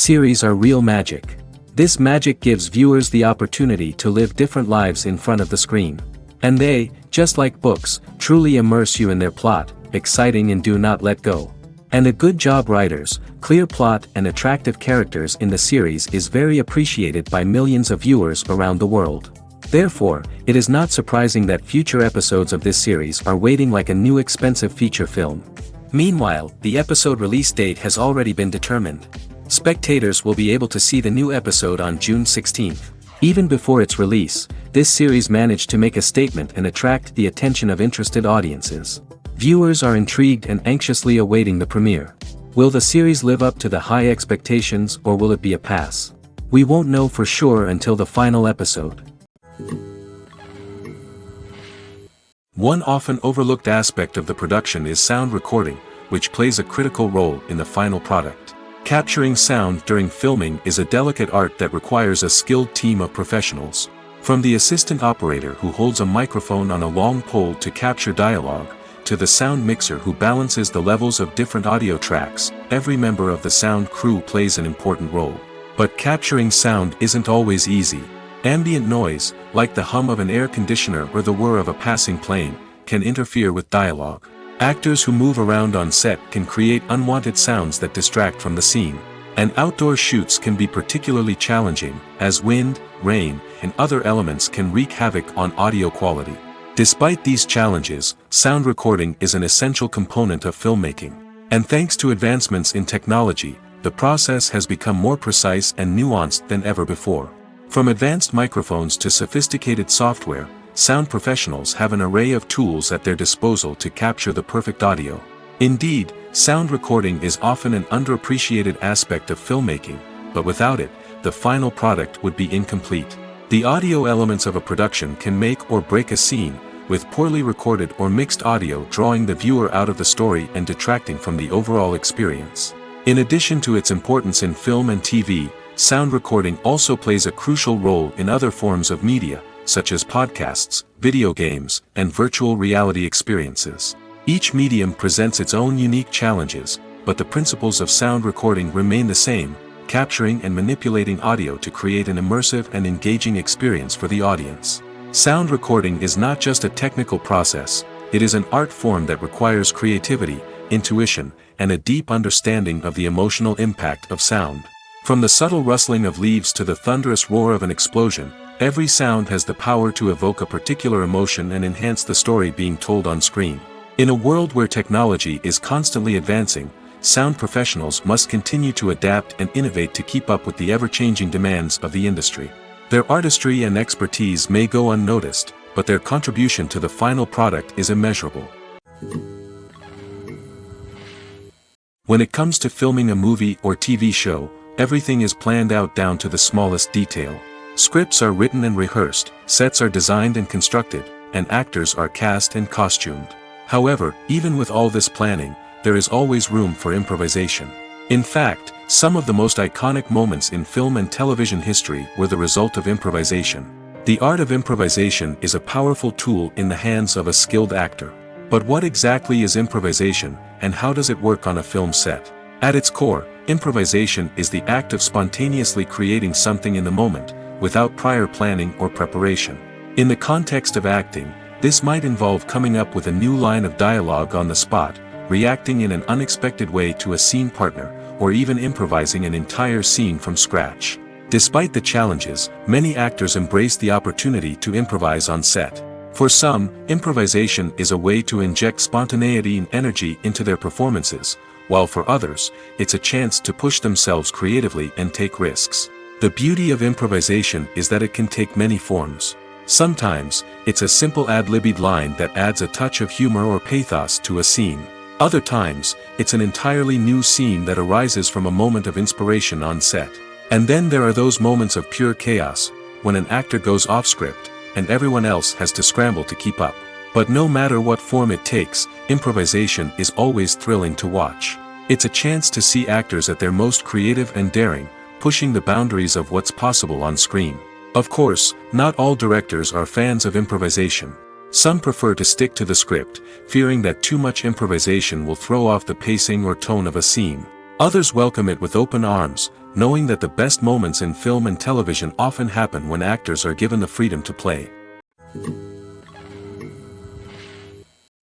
series are real magic. This magic gives viewers the opportunity to live different lives in front of the screen. And they, just like books, truly immerse you in their plot, exciting and do not let go. And a good job writers, clear plot and attractive characters in the series is very appreciated by millions of viewers around the world. Therefore, it is not surprising that future episodes of this series are waiting like a new expensive feature film. Meanwhile, the episode release date has already been determined. Spectators will be able to see the new episode on June 16th. Even before its release, this series managed to make a statement and attract the attention of interested audiences. Viewers are intrigued and anxiously awaiting the premiere. Will the series live up to the high expectations or will it be a pass? We won't know for sure until the final episode. One often overlooked aspect of the production is sound recording, which plays a critical role in the final product. Capturing sound during filming is a delicate art that requires a skilled team of professionals. From the assistant operator who holds a microphone on a long pole to capture dialogue, to the sound mixer who balances the levels of different audio tracks, every member of the sound crew plays an important role. But capturing sound isn't always easy. Ambient noise, like the hum of an air conditioner or the whir of a passing plane, can interfere with dialogue. Actors who move around on set can create unwanted sounds that distract from the scene. And outdoor shoots can be particularly challenging, as wind, rain, and other elements can wreak havoc on audio quality. Despite these challenges, sound recording is an essential component of filmmaking. And thanks to advancements in technology, the process has become more precise and nuanced than ever before. From advanced microphones to sophisticated software, sound professionals have an array of tools at their disposal to capture the perfect audio. Indeed, sound recording is often an underappreciated aspect of filmmaking, but without it, the final product would be incomplete. The audio elements of a production can make or break a scene, with poorly recorded or mixed audio drawing the viewer out of the story and detracting from the overall experience. In addition to its importance in film and TV, sound recording also plays a crucial role in other forms of media, such as podcasts, video games, and virtual reality experiences. Each medium presents its own unique challenges, but the principles of sound recording remain the same, capturing and manipulating audio to create an immersive and engaging experience for the audience. Sound recording is not just a technical process, it is an art form that requires creativity, intuition, and a deep understanding of the emotional impact of sound. From the subtle rustling of leaves to the thunderous roar of an explosion, every sound has the power to evoke a particular emotion and enhance the story being told on screen. In a world where technology is constantly advancing, sound professionals must continue to adapt and innovate to keep up with the ever-changing demands of the industry. Their artistry and expertise may go unnoticed, but their contribution to the final product is immeasurable. When it comes to filming a movie or TV show, everything is planned out down to the smallest detail. Scripts are written and rehearsed, sets are designed and constructed, and actors are cast and costumed. However, even with all this planning, there is always room for improvisation. In fact, some of the most iconic moments in film and television history were the result of improvisation. The art of improvisation is a powerful tool in the hands of a skilled actor. But what exactly is improvisation, and how does it work on a film set? At its core, improvisation is the act of spontaneously creating something in the moment, without prior planning or preparation. In the context of acting, this might involve coming up with a new line of dialogue on the spot, reacting in an unexpected way to a scene partner, or even improvising an entire scene from scratch. Despite the challenges, many actors embrace the opportunity to improvise on set. For some, improvisation is a way to inject spontaneity and energy into their performances, while for others, it's a chance to push themselves creatively and take risks. The beauty of improvisation is that it can take many forms. Sometimes, it's a simple ad-libbed line that adds a touch of humor or pathos to a scene. Other times, it's an entirely new scene that arises from a moment of inspiration on set. And then there are those moments of pure chaos, when an actor goes off script, and everyone else has to scramble to keep up. But no matter what form it takes, improvisation is always thrilling to watch. It's a chance to see actors at their most creative and daring, pushing the boundaries of what's possible on screen. Of course, not all directors are fans of improvisation. Some prefer to stick to the script, fearing that too much improvisation will throw off the pacing or tone of a scene. Others welcome it with open arms, knowing that the best moments in film and television often happen when actors are given the freedom to play.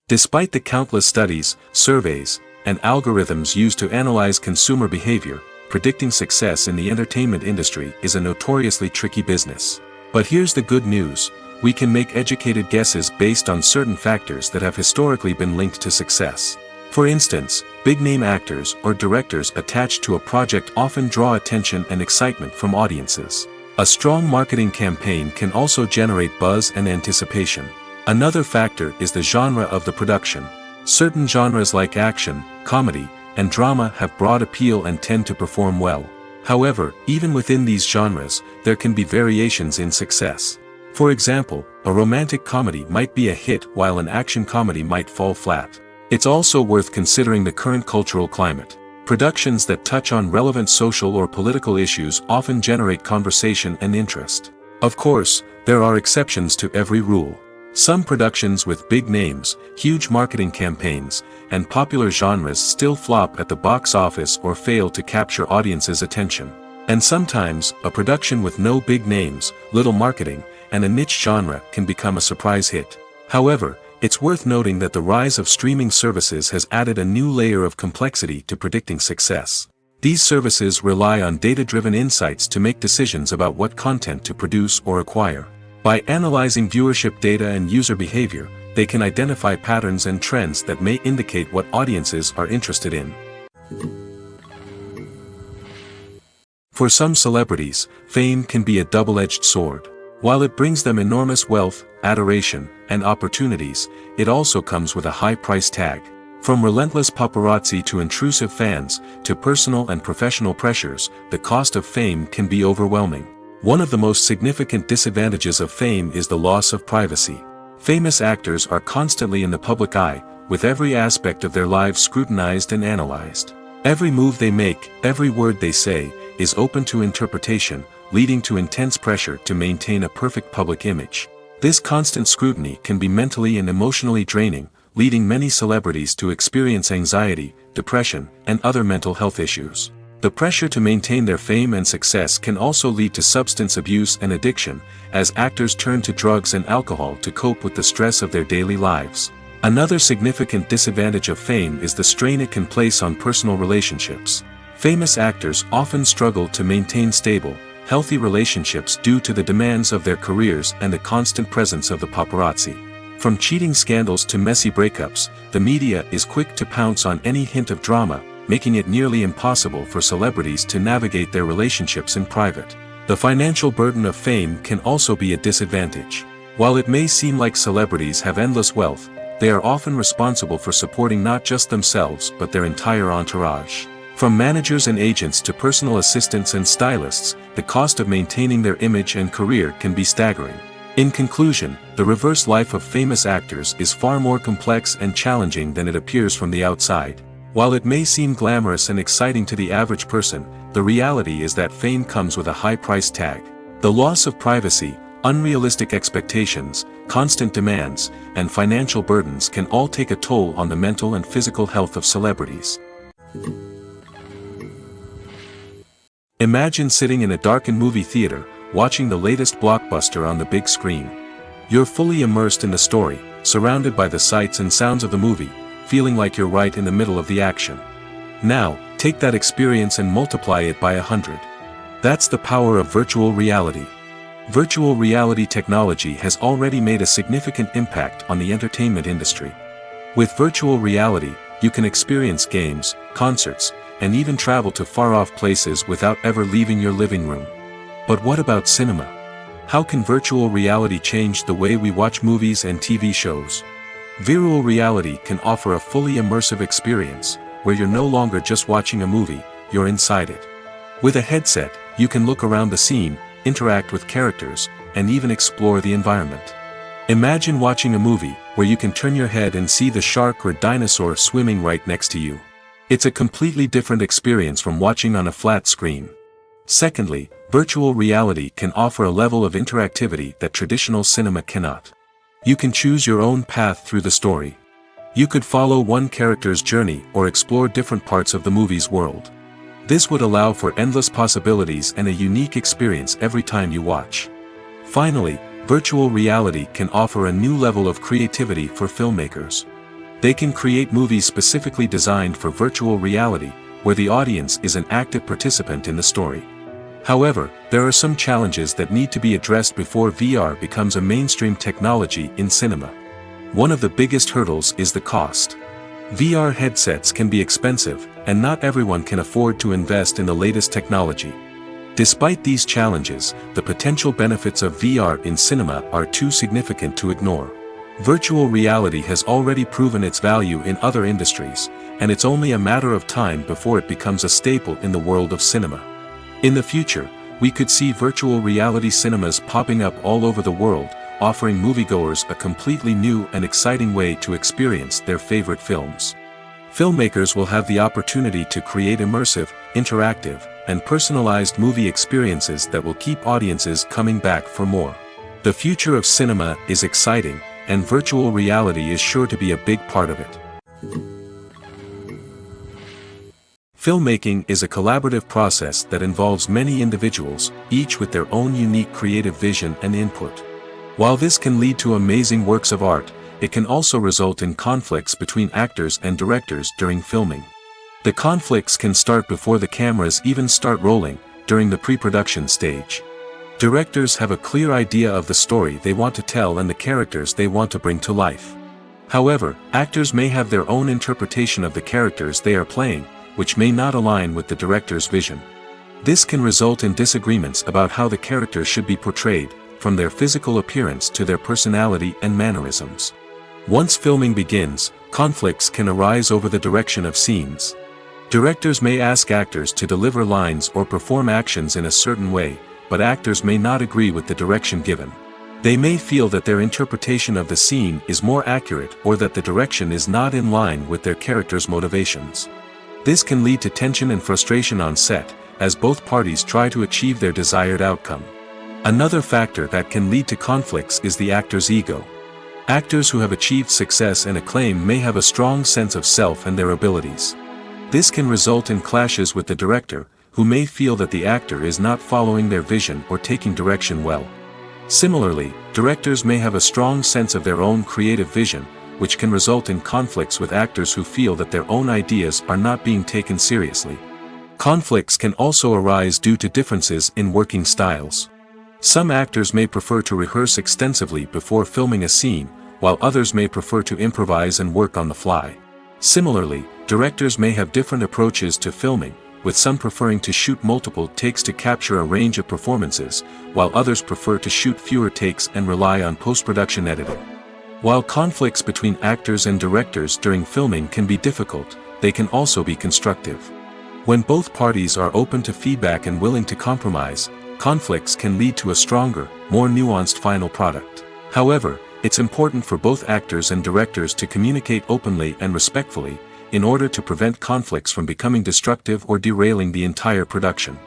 Despite the countless studies, surveys, and algorithms used to analyze consumer behavior, predicting success in the entertainment industry is a notoriously tricky business. But here's the good news: we can make educated guesses based on certain factors that have historically been linked to success. For instance, big-name actors or directors attached to a project often draw attention and excitement from audiences. A strong marketing campaign can also generate buzz and anticipation. Another factor is the genre of the production. Certain genres like action, comedy, and drama have broad appeal and tend to perform well. However, even within these genres, there can be variations in success. For example, a romantic comedy might be a hit while an action comedy might fall flat. It's also worth considering the current cultural climate. Productions that touch on relevant social or political issues often generate conversation and interest. Of course, there are exceptions to every rule. Some productions with big names, huge marketing campaigns, and popular genres still flop at the box office or fail to capture audiences' attention. And sometimes, a production with no big names, little marketing, and a niche genre can become a surprise hit. However, it's worth noting that the rise of streaming services has added a new layer of complexity to predicting success. These services rely on data-driven insights to make decisions about what content to produce or acquire. By analyzing viewership data and user behavior, they can identify patterns and trends that may indicate what audiences are interested in. For some celebrities, fame can be a double-edged sword. While it brings them enormous wealth, adoration, and opportunities, it also comes with a high price tag. From relentless paparazzi to intrusive fans, to personal and professional pressures, the cost of fame can be overwhelming. One of the most significant disadvantages of fame is the loss of privacy. Famous actors are constantly in the public eye, with every aspect of their lives scrutinized and analyzed. Every move they make, every word they say, is open to interpretation, leading to intense pressure to maintain a perfect public image. This constant scrutiny can be mentally and emotionally draining, leading many celebrities to experience anxiety, depression, and other mental health issues. The pressure to maintain their fame and success can also lead to substance abuse and addiction, as actors turn to drugs and alcohol to cope with the stress of their daily lives. Another significant disadvantage of fame is the strain it can place on personal relationships. Famous actors often struggle to maintain stable, healthy relationships due to the demands of their careers and the constant presence of the paparazzi. From cheating scandals to messy breakups, the media is quick to pounce on any hint of drama, making it nearly impossible for celebrities to navigate their relationships in private. The financial burden of fame can also be a disadvantage. While it may seem like celebrities have endless wealth, they are often responsible for supporting not just themselves but their entire entourage. From managers and agents to personal assistants and stylists, the cost of maintaining their image and career can be staggering. In conclusion, the reverse life of famous actors is far more complex and challenging than it appears from the outside. While it may seem glamorous and exciting to the average person, the reality is that fame comes with a high price tag. The loss of privacy, unrealistic expectations, constant demands, and financial burdens can all take a toll on the mental and physical health of celebrities. Imagine sitting in a darkened movie theater, watching the latest blockbuster on the big screen. You're fully immersed in the story, surrounded by the sights and sounds of the movie, feeling like you're right in the middle of the action. Now, take that experience and multiply it by 100. That's the power of virtual reality. Virtual reality technology has already made a significant impact on the entertainment industry. With virtual reality, you can experience games, concerts, and even travel to far-off places without ever leaving your living room. But what about cinema? How can virtual reality change the way we watch movies and TV shows? Virtual reality can offer a fully immersive experience, where you're no longer just watching a movie, you're inside it. With a headset, you can look around the scene, interact with characters, and even explore the environment. Imagine watching a movie, where you can turn your head and see the shark or dinosaur swimming right next to you. It's a completely different experience from watching on a flat screen. Secondly, virtual reality can offer a level of interactivity that traditional cinema cannot. You can choose your own path through the story. You could follow one character's journey or explore different parts of the movie's world. This would allow for endless possibilities and a unique experience every time you watch. Finally, virtual reality can offer a new level of creativity for filmmakers. They can create movies specifically designed for virtual reality, where the audience is an active participant in the story. However, there are some challenges that need to be addressed before VR becomes a mainstream technology in cinema. One of the biggest hurdles is the cost. VR headsets can be expensive, and not everyone can afford to invest in the latest technology. Despite these challenges, the potential benefits of VR in cinema are too significant to ignore. Virtual reality has already proven its value in other industries, and it's only a matter of time before it becomes a staple in the world of cinema. In the future, we could see virtual reality cinemas popping up all over the world, offering moviegoers a completely new and exciting way to experience their favorite films. Filmmakers will have the opportunity to create immersive, interactive, and personalized movie experiences that will keep audiences coming back for more. The future of cinema is exciting, and virtual reality is sure to be a big part of it. Filmmaking is a collaborative process that involves many individuals, each with their own unique creative vision and input. While this can lead to amazing works of art, it can also result in conflicts between actors and directors during filming. The conflicts can start before the cameras even start rolling, during the pre-production stage. Directors have a clear idea of the story they want to tell and the characters they want to bring to life. However, actors may have their own interpretation of the characters they are playing, which may not align with the director's vision. This can result in disagreements about how the characters should be portrayed, from their physical appearance to their personality and mannerisms. Once filming begins, conflicts can arise over the direction of scenes. Directors may ask actors to deliver lines or perform actions in a certain way, but actors may not agree with the direction given. They may feel that their interpretation of the scene is more accurate or that the direction is not in line with their character's motivations. This can lead to tension and frustration on set, as both parties try to achieve their desired outcome. Another factor that can lead to conflicts is the actor's ego. Actors who have achieved success and acclaim may have a strong sense of self and their abilities. This can result in clashes with the director, who may feel that the actor is not following their vision or taking direction well. Similarly, directors may have a strong sense of their own creative vision, which can result in conflicts with actors who feel that their own ideas are not being taken seriously. Conflicts can also arise due to differences in working styles. Some actors may prefer to rehearse extensively before filming a scene, while others may prefer to improvise and work on the fly. Similarly, directors may have different approaches to filming, with some preferring to shoot multiple takes to capture a range of performances, while others prefer to shoot fewer takes and rely on post-production editing. While conflicts between actors and directors during filming can be difficult, they can also be constructive. When both parties are open to feedback and willing to compromise, conflicts can lead to a stronger, more nuanced final product. However, it's important for both actors and directors to communicate openly and respectfully, in order to prevent conflicts from becoming destructive or derailing the entire production.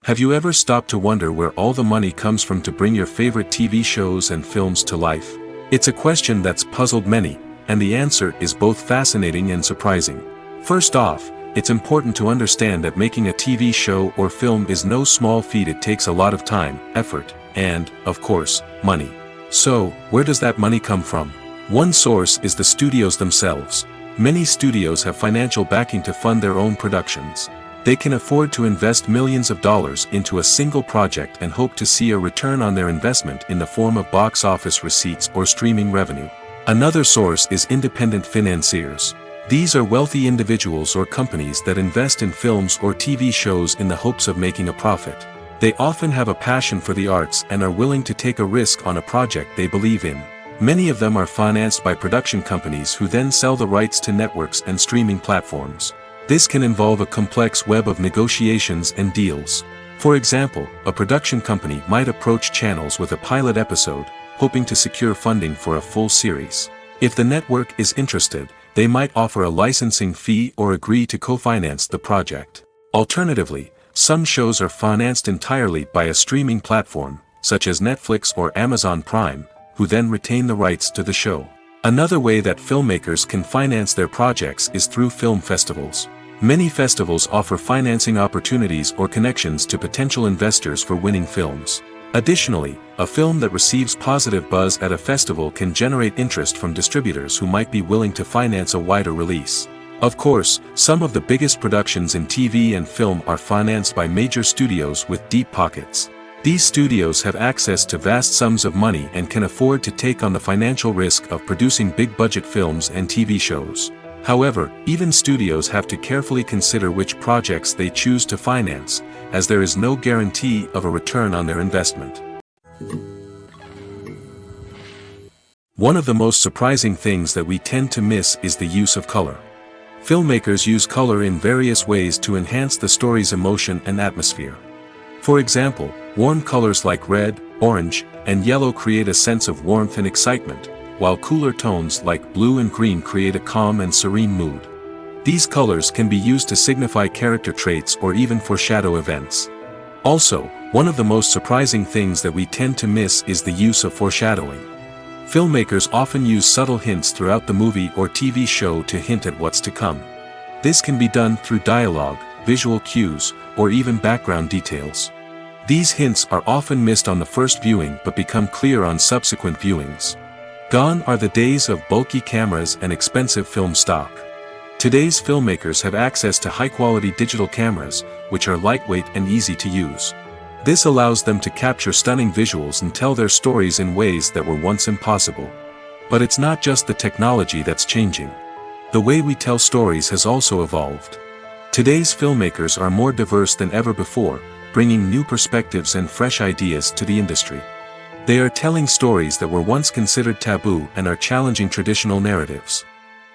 Have you ever stopped to wonder where all the money comes from to bring your favorite TV shows and films to life? It's a question that's puzzled many, and the answer is both fascinating and surprising. First off, it's important to understand that making a TV show or film is no small feat. It takes a lot of time, effort, and, of course, money. So, where does that money come from? One source is the studios themselves. Many studios have financial backing to fund their own productions. They can afford to invest millions of dollars into a single project and hope to see a return on their investment in the form of box office receipts or streaming revenue. Another source is independent financiers. These are wealthy individuals or companies that invest in films or TV shows in the hopes of making a profit. They often have a passion for the arts and are willing to take a risk on a project they believe in. Many of them are financed by production companies who then sell the rights to networks and streaming platforms. This can involve a complex web of negotiations and deals. For example, a production company might approach channels with a pilot episode, hoping to secure funding for a full series. If the network is interested, they might offer a licensing fee or agree to co-finance the project. Alternatively, some shows are financed entirely by a streaming platform, such as Netflix or Amazon Prime, who then retain the rights to the show. Another way that filmmakers can finance their projects is through film festivals. Many festivals offer financing opportunities or connections to potential investors for winning films. Additionally, a film that receives positive buzz at a festival can generate interest from distributors who might be willing to finance a wider release. Of course, some of the biggest productions in TV and film are financed by major studios with deep pockets. These studios have access to vast sums of money and can afford to take on the financial risk of producing big-budget films and TV shows. However, even studios have to carefully consider which projects they choose to finance, as there is no guarantee of a return on their investment. One of the most surprising things that we tend to miss is the use of color. Filmmakers use color in various ways to enhance the story's emotion and atmosphere. For example, warm colors like red, orange, and yellow create a sense of warmth and excitement, while cooler tones like blue and green create a calm and serene mood. These colors can be used to signify character traits or even foreshadow events. Also, one of the most surprising things that we tend to miss is the use of foreshadowing. Filmmakers often use subtle hints throughout the movie or TV show to hint at what's to come. This can be done through dialogue, visual cues, or even background details. These hints are often missed on the first viewing but become clear on subsequent viewings. Gone are the days of bulky cameras and expensive film stock. Today's filmmakers have access to high-quality digital cameras, which are lightweight and easy to use. This allows them to capture stunning visuals and tell their stories in ways that were once impossible. But it's not just the technology that's changing. The way we tell stories has also evolved. Today's filmmakers are more diverse than ever before, bringing new perspectives and fresh ideas to the industry. They are telling stories that were once considered taboo and are challenging traditional narratives.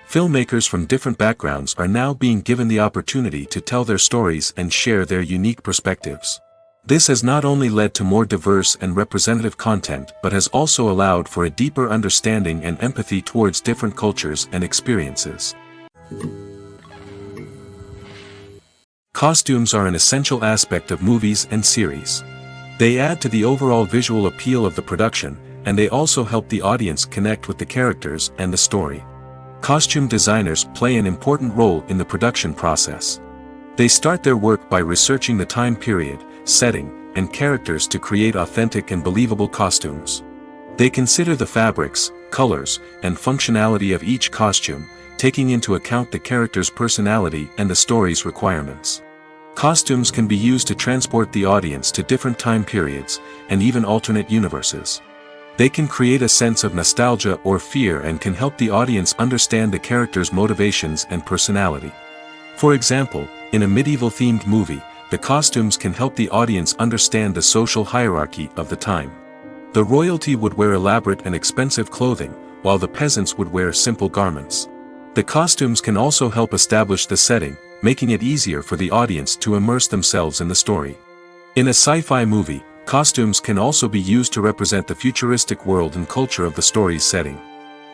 Filmmakers from different backgrounds are now being given the opportunity to tell their stories and share their unique perspectives. This has not only led to more diverse and representative content but has also allowed for a deeper understanding and empathy towards different cultures and experiences. Costumes are an essential aspect of movies and series. They add to the overall visual appeal of the production, and they also help the audience connect with the characters and the story. Costume designers play an important role in the production process. They start their work by researching the time period, setting, and characters to create authentic and believable costumes. They consider the fabrics, colors, and functionality of each costume, taking into account the character's personality and the story's requirements. Costumes can be used to transport the audience to different time periods, and even alternate universes. They can create a sense of nostalgia or fear and can help the audience understand the character's motivations and personality. For example, in a medieval-themed movie, the costumes can help the audience understand the social hierarchy of the time. The royalty would wear elaborate and expensive clothing, while the peasants would wear simple garments. The costumes can also help establish the setting, making it easier for the audience to immerse themselves in the story. In a sci-fi movie, costumes can also be used to represent the futuristic world and culture of the story's setting.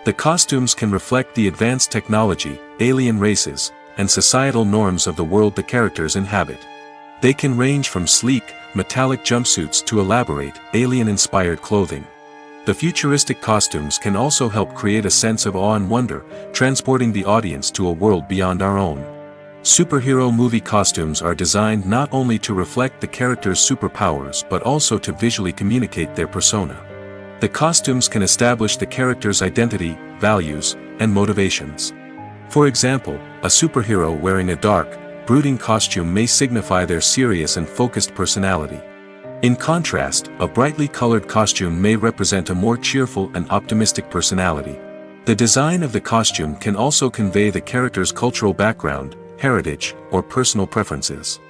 The costumes can reflect the advanced technology, alien races, and societal norms of the world the characters inhabit. They can range from sleek, metallic jumpsuits to elaborate, alien-inspired clothing. The futuristic costumes can also help create a sense of awe and wonder, transporting the audience to a world beyond our own. Superhero movie costumes are designed not only to reflect the character's superpowers but also to visually communicate their persona. The costumes can establish the character's identity, values, and motivations. For example, a superhero wearing a dark, brooding costume may signify their serious and focused personality. In contrast, a brightly colored costume may represent a more cheerful and optimistic personality. The design of the costume can also convey the character's cultural background, heritage, or personal preferences.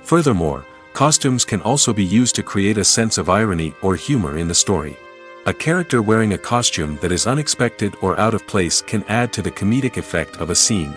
Furthermore, costumes can also be used to create a sense of irony or humor in the story. A character wearing a costume that is unexpected or out of place can add to the comedic effect of a scene.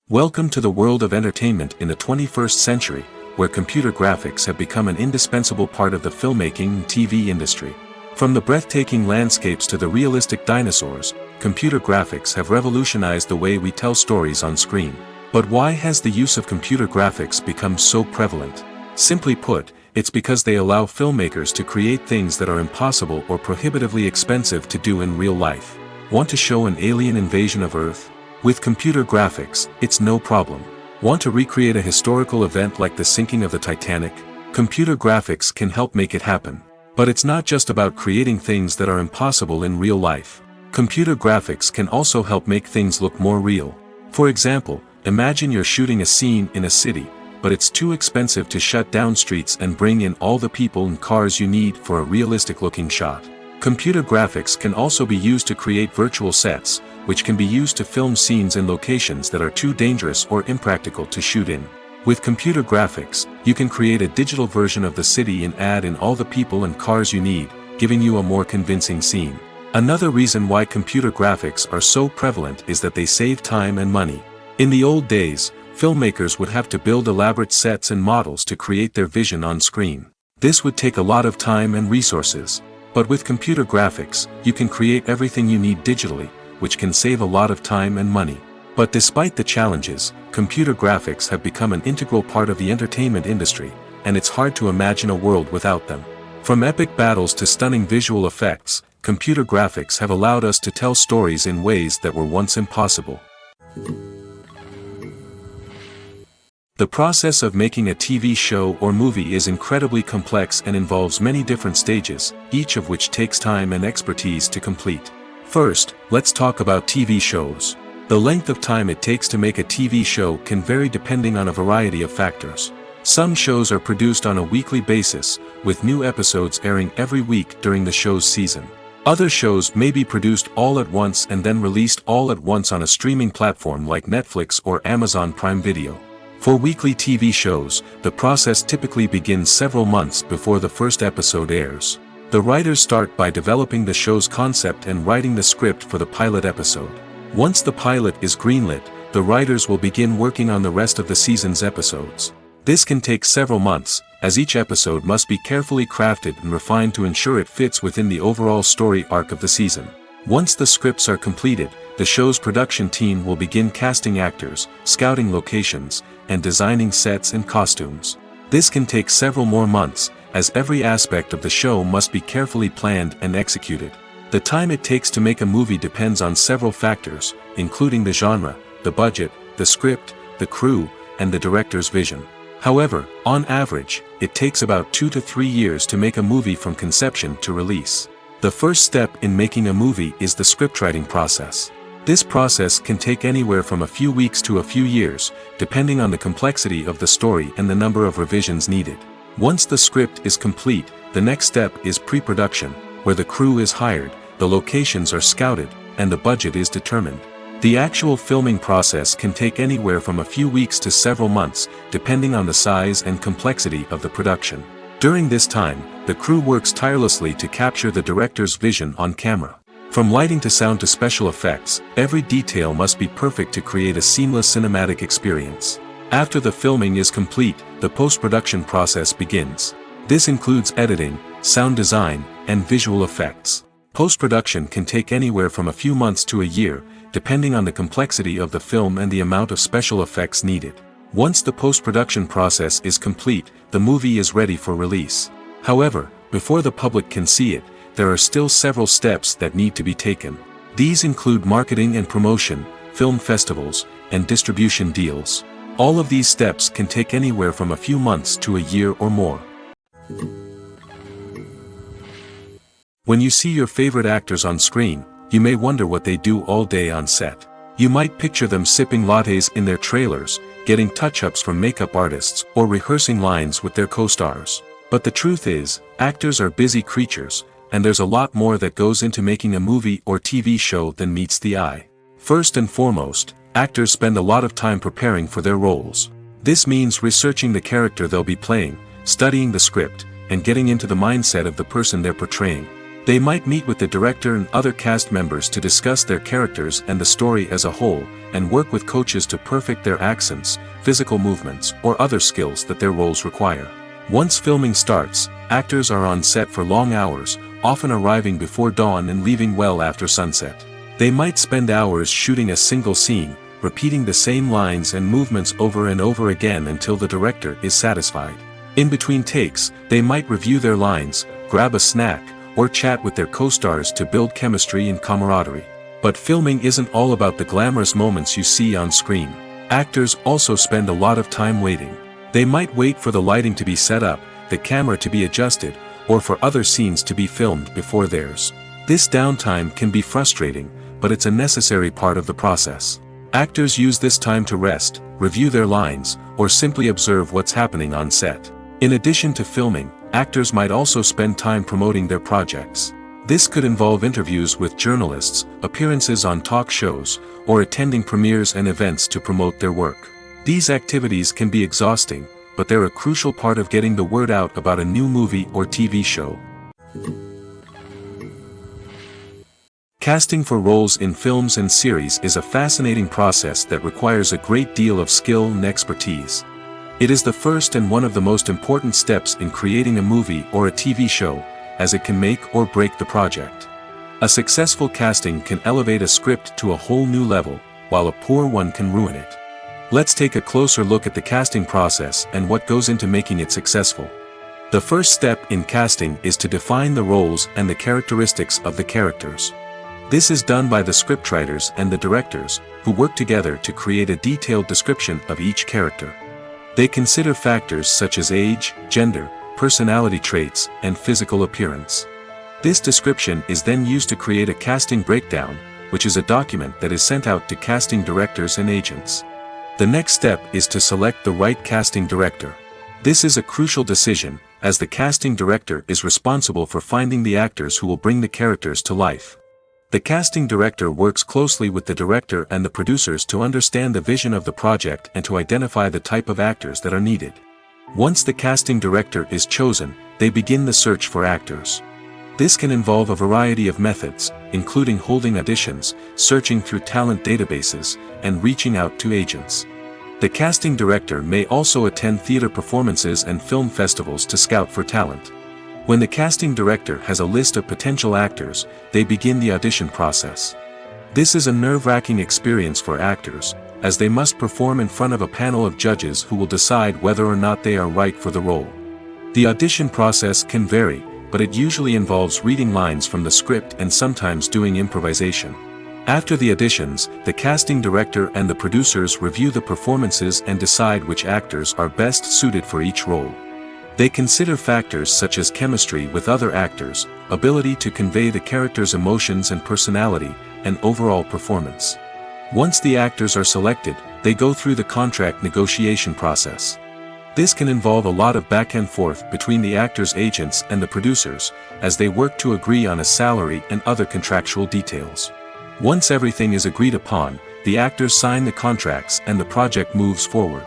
Welcome to the world of entertainment in the 21st century, where computer graphics have become an indispensable part of the filmmaking and TV industry. From the breathtaking landscapes to the realistic dinosaurs, computer graphics have revolutionized the way we tell stories on screen. But why has the use of computer graphics become so prevalent? Simply put, It's because they allow filmmakers to create things that are impossible or prohibitively expensive to do in real life. Want to show an alien invasion of Earth? With computer graphics, it's no problem. Want to recreate a historical event like the sinking of the Titanic? Computer graphics can help make it happen. But it's not just about creating things that are impossible in real life. Computer graphics can also help make things look more real. For example, imagine you're shooting a scene in a city, but it's too expensive to shut down streets and bring in all the people and cars you need for a realistic-looking shot. Computer graphics can also be used to create virtual sets, which can be used to film scenes in locations that are too dangerous or impractical to shoot in. With computer graphics, you can create a digital version of the city and add in all the people and cars you need, giving you a more convincing scene. Another reason why computer graphics are so prevalent is that they save time and money. In the old days, filmmakers would have to build elaborate sets and models to create their vision on screen. This would take a lot of time and resources. But with computer graphics, you can create everything you need digitally, which can save a lot of time and money. But despite the challenges, computer graphics have become an integral part of the entertainment industry, and it's hard to imagine a world without them. From epic battles to stunning visual effects, computer graphics have allowed us to tell stories in ways that were once impossible. The process of making a TV show or movie is incredibly complex and involves many different stages, each of which takes time and expertise to complete. First, let's talk about TV shows. The length of time it takes to make a TV show can vary depending on a variety of factors. Some shows are produced on a weekly basis, with new episodes airing every week during the show's season. Other shows may be produced all at once and then released all at once on a streaming platform like Netflix or Amazon Prime Video. For weekly TV shows, the process typically begins several months before the first episode airs. The writers start by developing the show's concept and writing the script for the pilot episode. Once the pilot is greenlit, the writers will begin working on the rest of the season's episodes. This can take several months, as each episode must be carefully crafted and refined to ensure it fits within the overall story arc of the season. Once the scripts are completed, the show's production team will begin casting actors, scouting locations, and designing sets and costumes. This can take several more months, as every aspect of the show must be carefully planned and executed. The time it takes to make a movie depends on several factors, including the genre, the budget, the script, the crew, and the director's vision. However, on average, it takes about 2 to 3 years to make a movie from conception to release. The first step in making a movie is the scriptwriting process. This process can take anywhere from a few weeks to a few years, depending on the complexity of the story and the number of revisions needed. Once the script is complete, the next step is pre-production, where the crew is hired, the locations are scouted, and the budget is determined. The actual filming process can take anywhere from a few weeks to several months, depending on the size and complexity of the production. During this time, the crew works tirelessly to capture the director's vision on camera. From lighting to sound to special effects, every detail must be perfect to create a seamless cinematic experience. After the filming is complete, the post-production process begins. This includes editing, sound design, and visual effects. Post-production can take anywhere from a few months to a year, depending on the complexity of the film and the amount of special effects needed. Once the post-production process is complete, the movie is ready for release. However, before the public can see it, there are still several steps that need to be taken. These include marketing and promotion, film festivals, and distribution deals. All of these steps can take anywhere from a few months to a year or more. When you see your favorite actors on screen, you may wonder what they do all day on set. You might picture them sipping lattes in their trailers, getting touch-ups from makeup artists, or rehearsing lines with their co-stars. But the truth is, actors are busy creatures, and there's a lot more that goes into making a movie or TV show than meets the eye. First and foremost, actors spend a lot of time preparing for their roles. This means researching the character they'll be playing, studying the script, and getting into the mindset of the person they're portraying. They might meet with the director and other cast members to discuss their characters and the story as a whole, and work with coaches to perfect their accents, physical movements, or other skills that their roles require. Once filming starts, actors are on set for long hours, often arriving before dawn and leaving well after sunset. They might spend hours shooting a single scene, repeating the same lines and movements over and over again until the director is satisfied. In between takes, they might review their lines, grab a snack, or chat with their co-stars to build chemistry and camaraderie. But filming isn't all about the glamorous moments you see on screen. Actors also spend a lot of time waiting. They might wait for the lighting to be set up, the camera to be adjusted, or for other scenes to be filmed before theirs. This downtime can be frustrating, but it's a necessary part of the process. Actors use this time to rest, review their lines, or simply observe what's happening on set. In addition to filming, actors might also spend time promoting their projects. This could involve interviews with journalists, appearances on talk shows, or attending premieres and events to promote their work. These activities can be exhausting, but they're a crucial part of getting the word out about a new movie or TV show. Casting for roles in films and series is a fascinating process that requires a great deal of skill and expertise. It is the first and one of the most important steps in creating a movie or a TV show, as it can make or break the project. A successful casting can elevate a script to a whole new level, while a poor one can ruin it. Let's take a closer look at the casting process and what goes into making it successful. The first step in casting is to define the roles and the characteristics of the characters. This is done by the scriptwriters and the directors, who work together to create a detailed description of each character. They consider factors such as age, gender, personality traits, and physical appearance. This description is then used to create a casting breakdown, which is a document that is sent out to casting directors and agents. The next step is to select the right casting director. This is a crucial decision, as the casting director is responsible for finding the actors who will bring the characters to life. The casting director works closely with the director and the producers to understand the vision of the project and to identify the type of actors that are needed. Once the casting director is chosen, they begin the search for actors. This can involve a variety of methods, including holding auditions, searching through talent databases, and reaching out to agents. The casting director may also attend theater performances and film festivals to scout for talent. When the casting director has a list of potential actors, they begin the audition process. This is a nerve-wracking experience for actors, as they must perform in front of a panel of judges who will decide whether or not they are right for the role. The audition process can vary, but it usually involves reading lines from the script and sometimes doing improvisation. After the auditions, the casting director and the producers review the performances and decide which actors are best suited for each role. They consider factors such as chemistry with other actors, ability to convey the character's emotions and personality, and overall performance. Once the actors are selected, they go through the contract negotiation process. This can involve a lot of back and forth between the actors' agents and the producers, as they work to agree on a salary and other contractual details. Once everything is agreed upon, the actors sign the contracts and the project moves forward.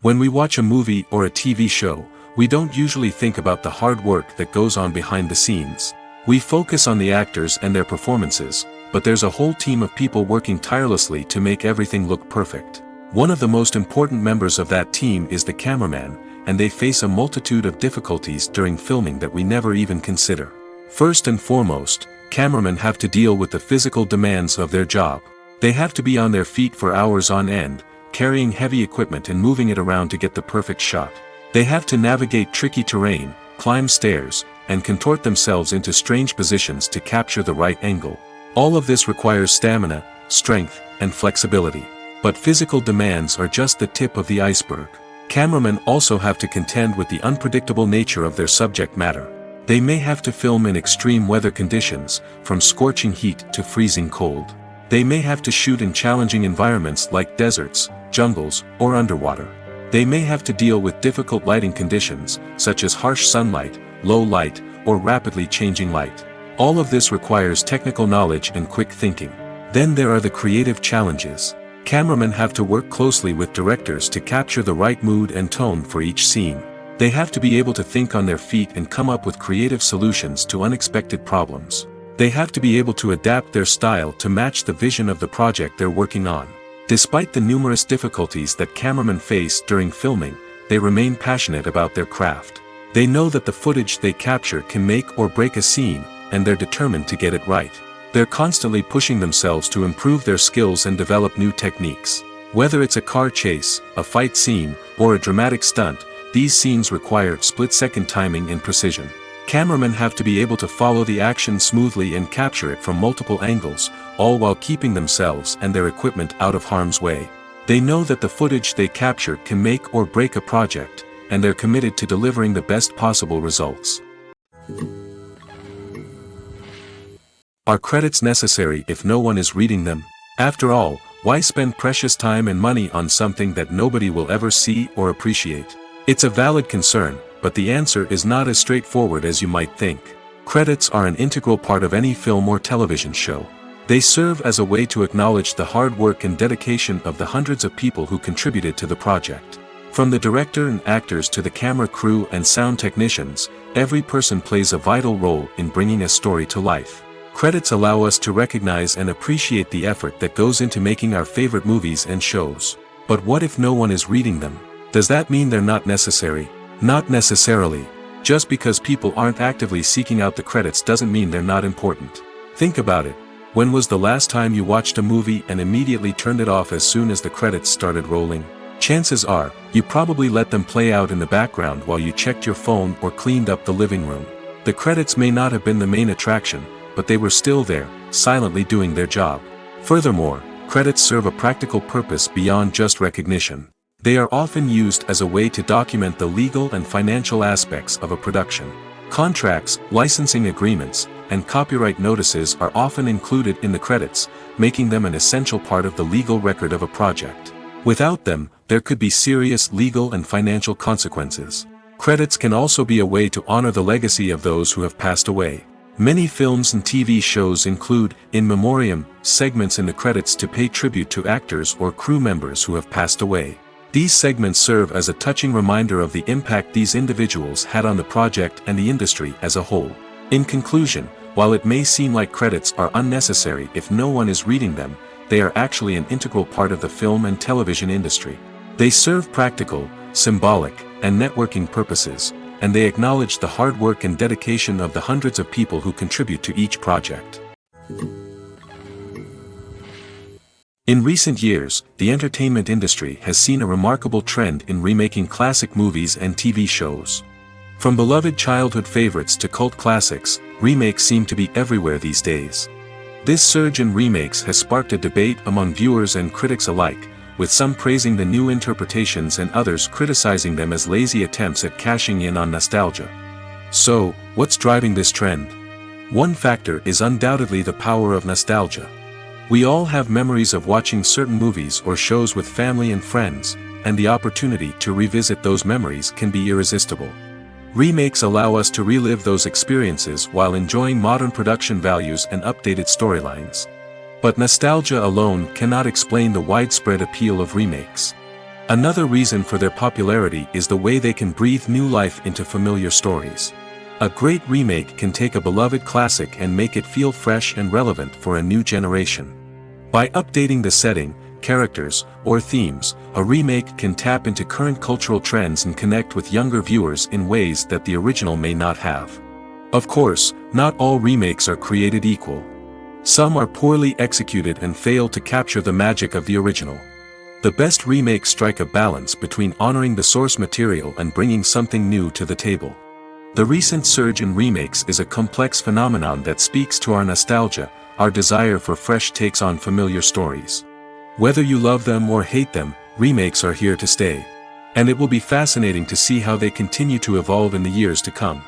When we watch a movie or a TV show, we don't usually think about the hard work that goes on behind the scenes. We focus on the actors and their performances, but there's a whole team of people working tirelessly to make everything look perfect. One of the most important members of that team is the cameraman, and they face a multitude of difficulties during filming that we never even consider. First and foremost, cameramen have to deal with the physical demands of their job. They have to be on their feet for hours on end, carrying heavy equipment and moving it around to get the perfect shot. They have to navigate tricky terrain, climb stairs, and contort themselves into strange positions to capture the right angle. All of this requires stamina, strength, and flexibility. But physical demands are just the tip of the iceberg. Cameramen also have to contend with the unpredictable nature of their subject matter. They may have to film in extreme weather conditions, from scorching heat to freezing cold. They may have to shoot in challenging environments like deserts, jungles, or underwater. They may have to deal with difficult lighting conditions, such as harsh sunlight, low light, or rapidly changing light. All of this requires technical knowledge and quick thinking. Then there are the creative challenges. Cameramen have to work closely with directors to capture the right mood and tone for each scene. They have to be able to think on their feet and come up with creative solutions to unexpected problems. They have to be able to adapt their style to match the vision of the project they're working on. Despite the numerous difficulties that cameramen face during filming, they remain passionate about their craft. They know that the footage they capture can make or break a scene, and they're determined to get it right. They're constantly pushing themselves to improve their skills and develop new techniques. Whether it's a car chase, a fight scene, or a dramatic stunt, these scenes require split-second timing and precision. Cameramen have to be able to follow the action smoothly and capture it from multiple angles, all while keeping themselves and their equipment out of harm's way. They know that the footage they capture can make or break a project, and they're committed to delivering the best possible results. Are credits necessary if no one is reading them? After all, why spend precious time and money on something that nobody will ever see or appreciate? It's a valid concern, but the answer is not as straightforward as you might think. Credits are an integral part of any film or television show. They serve as a way to acknowledge the hard work and dedication of the hundreds of people who contributed to the project. From the director and actors to the camera crew and sound technicians, every person plays a vital role in bringing a story to life. Credits allow us to recognize and appreciate the effort that goes into making our favorite movies and shows. But what if no one is reading them? Does that mean they're not necessary? Not necessarily. Just because people aren't actively seeking out the credits doesn't mean they're not important. Think about it. When was the last time you watched a movie and immediately turned it off as soon as the credits started rolling? Chances are, you probably let them play out in the background while you checked your phone or cleaned up the living room. The credits may not have been the main attraction, but they were still there, silently doing their job. Furthermore, credits serve a practical purpose beyond just recognition. They are often used as a way to document the legal and financial aspects of a production. Contracts, licensing agreements, and copyright notices are often included in the credits, making them an essential part of the legal record of a project. Without them, there could be serious legal and financial consequences. Credits can also be a way to honor the legacy of those who have passed away. Many films and TV shows include, in memoriam, segments in the credits to pay tribute to actors or crew members who have passed away. These segments serve as a touching reminder of the impact these individuals had on the project and the industry as a whole. In conclusion, while it may seem like credits are unnecessary if no one is reading them, they are actually an integral part of the film and television industry. They serve practical, symbolic, and networking purposes, and they acknowledge the hard work and dedication of the hundreds of people who contribute to each project. In recent years, the entertainment industry has seen a remarkable trend in remaking classic movies and TV shows. From beloved childhood favorites to cult classics, remakes seem to be everywhere these days. This surge in remakes has sparked a debate among viewers and critics alike, with some praising the new interpretations and others criticizing them as lazy attempts at cashing in on nostalgia. So, what's driving this trend? One factor is undoubtedly the power of nostalgia. We all have memories of watching certain movies or shows with family and friends, and the opportunity to revisit those memories can be irresistible. Remakes allow us to relive those experiences while enjoying modern production values and updated storylines. But nostalgia alone cannot explain the widespread appeal of remakes. Another reason for their popularity is the way they can breathe new life into familiar stories. A great remake can take a beloved classic and make it feel fresh and relevant for a new generation. By updating the setting, characters, or themes, a remake can tap into current cultural trends and connect with younger viewers in ways that the original may not have. Of course, not all remakes are created equal. Some are poorly executed and fail to capture the magic of the original. The best remakes strike a balance between honoring the source material and bringing something new to the table. The recent surge in remakes is a complex phenomenon that speaks to our nostalgia, our desire for fresh takes on familiar stories. Whether you love them or hate them, remakes are here to stay. And it will be fascinating to see how they continue to evolve in the years to come.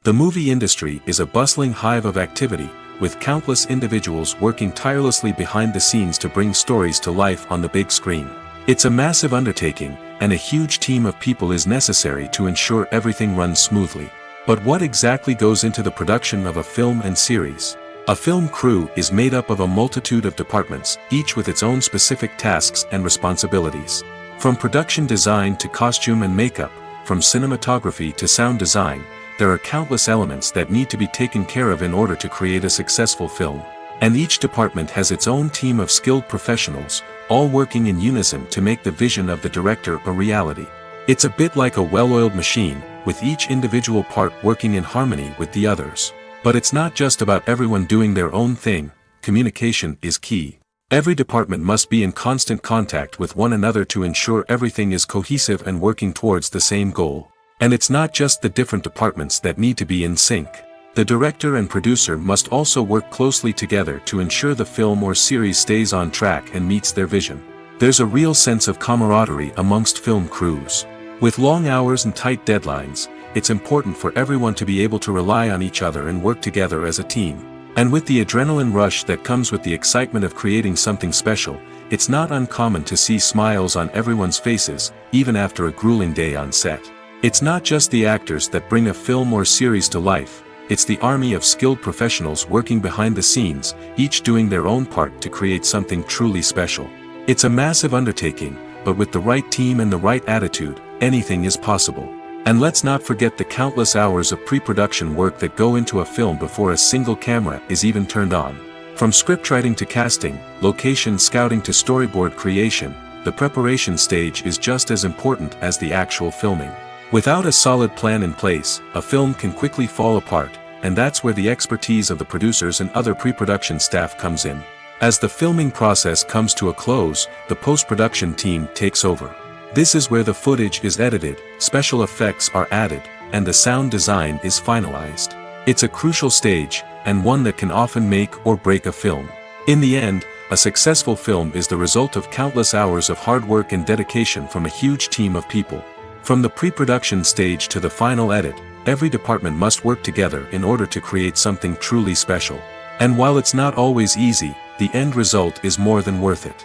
The movie industry is a bustling hive of activity, with countless individuals working tirelessly behind the scenes to bring stories to life on the big screen. It's a massive undertaking, and a huge team of people is necessary to ensure everything runs smoothly. But what exactly goes into the production of a film and series? A film crew is made up of a multitude of departments, each with its own specific tasks and responsibilities. From production design to costume and makeup, from cinematography to sound design, there are countless elements that need to be taken care of in order to create a successful film. And each department has its own team of skilled professionals, all working in unison to make the vision of the director a reality. It's a bit like a well-oiled machine, with each individual part working in harmony with the others. But it's not just about everyone doing their own thing. communication is key. Every department must be in constant contact with one another to ensure everything is cohesive and working towards the same goal. And it's not just the different departments that need to be in sync. The director and producer must also work closely together to ensure the film or series stays on track and meets their vision. There's a real sense of camaraderie amongst film crews. With long hours and tight deadlines, it's important for everyone to be able to rely on each other and work together as a team. And with the adrenaline rush that comes with the excitement of creating something special, it's not uncommon to see smiles on everyone's faces, even after a grueling day on set. It's not just the actors that bring a film or series to life, it's the army of skilled professionals working behind the scenes, each doing their own part to create something truly special. It's a massive undertaking, but with the right team and the right attitude, anything is possible. And let's not forget the countless hours of pre-production work that go into a film before a single camera is even turned on. From scriptwriting to casting, location scouting to storyboard creation, the preparation stage is just as important as the actual filming. Without a solid plan in place, a film can quickly fall apart, and that's where the expertise of the producers and other pre-production staff comes in. As the filming process comes to a close, the post-production team takes over. This is where the footage is edited, special effects are added, and the sound design is finalized. It's a crucial stage, and one that can often make or break a film. In the end, a successful film is the result of countless hours of hard work and dedication from a huge team of people. From the pre-production stage to the final edit, every department must work together in order to create something truly special. And while it's not always easy, the end result is more than worth it.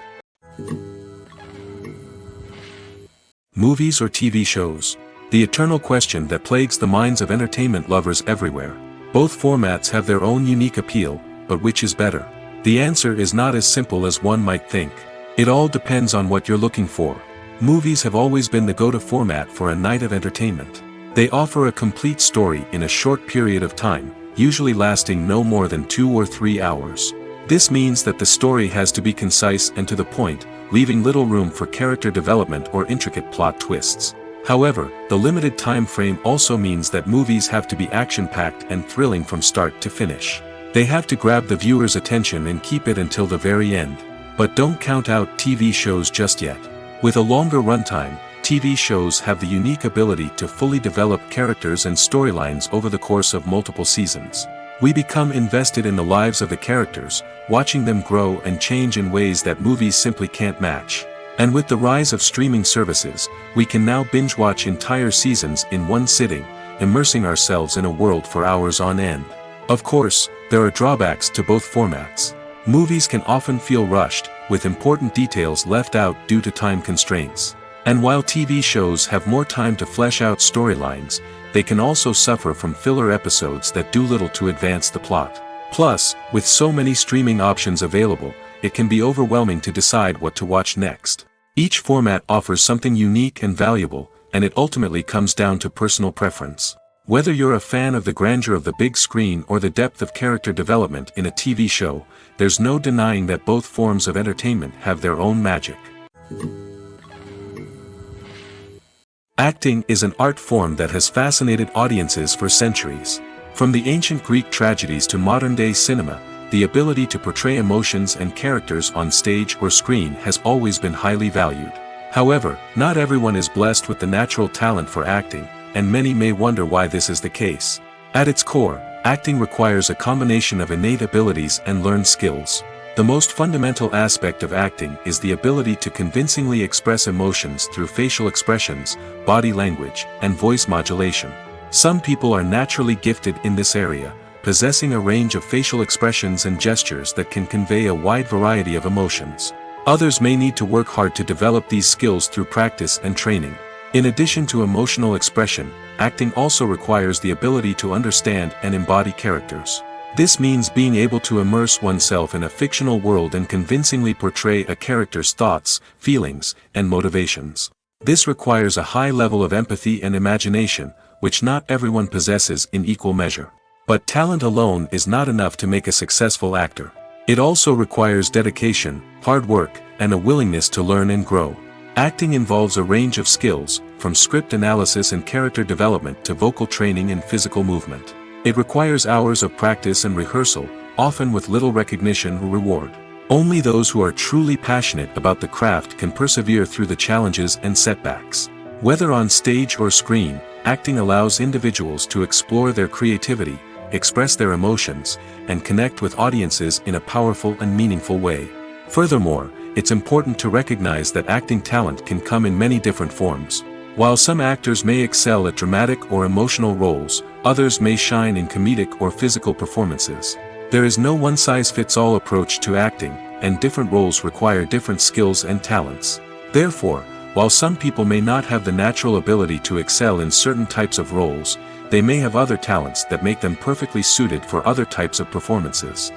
Movies or TV shows? The eternal question that plagues the minds of entertainment lovers everywhere. Both formats have their own unique appeal, but which is better? The answer is not as simple as one might think. It all depends on what you're looking for. Movies have always been the go-to format for a night of entertainment. They offer a complete story in a short period of time, usually lasting no more than 2 or 3 hours. This means that the story has to be concise and to the point, leaving little room for character development or intricate plot twists. However, the limited time frame also means that movies have to be action-packed and thrilling from start to finish. They have to grab the viewer's attention and keep it until the very end. But don't count out TV shows just yet. With a longer runtime, TV shows have the unique ability to fully develop characters and storylines over the course of multiple seasons. We become invested in the lives of the characters, watching them grow and change in ways that movies simply can't match. And with the rise of streaming services, we can now binge-watch entire seasons in one sitting, immersing ourselves in a world for hours on end. Of course, there are drawbacks to both formats. Movies can often feel rushed, with important details left out due to time constraints. And while TV shows have more time to flesh out storylines, they can also suffer from filler episodes that do little to advance the plot. Plus, with so many streaming options available, it can be overwhelming to decide what to watch next. Each format offers something unique and valuable, and it ultimately comes down to personal preference. Whether you're a fan of the grandeur of the big screen or the depth of character development in a TV show, there's no denying that both forms of entertainment have their own magic. Acting is an art form that has fascinated audiences for centuries. From the ancient Greek tragedies to modern-day cinema, the ability to portray emotions and characters on stage or screen has always been highly valued. However, not everyone is blessed with the natural talent for acting, and many may wonder why this is the case. At its core, acting requires a combination of innate abilities and learned skills. The most fundamental aspect of acting is the ability to convincingly express emotions through facial expressions, body language, and voice modulation. Some people are naturally gifted in this area, possessing a range of facial expressions and gestures that can convey a wide variety of emotions. Others may need to work hard to develop these skills through practice and training. In addition to emotional expression, acting also requires the ability to understand and embody characters. This means being able to immerse oneself in a fictional world and convincingly portray a character's thoughts, feelings, and motivations. This requires a high level of empathy and imagination, which not everyone possesses in equal measure. But talent alone is not enough to make a successful actor. It also requires dedication, hard work, and a willingness to learn and grow. Acting involves a range of skills, from script analysis and character development to vocal training and physical movement. It requires hours of practice and rehearsal, often with little recognition or reward. Only those who are truly passionate about the craft can persevere through the challenges and setbacks. Whether on stage or screen, acting allows individuals to explore their creativity, express their emotions, and connect with audiences in a powerful and meaningful way. Furthermore, it's important to recognize that acting talent can come in many different forms. While some actors may excel at dramatic or emotional roles, others may shine in comedic or physical performances. There is no one-size-fits-all approach to acting, and different roles require different skills and talents. Therefore, while some people may not have the natural ability to excel in certain types of roles, they may have other talents that make them perfectly suited for other types of performances.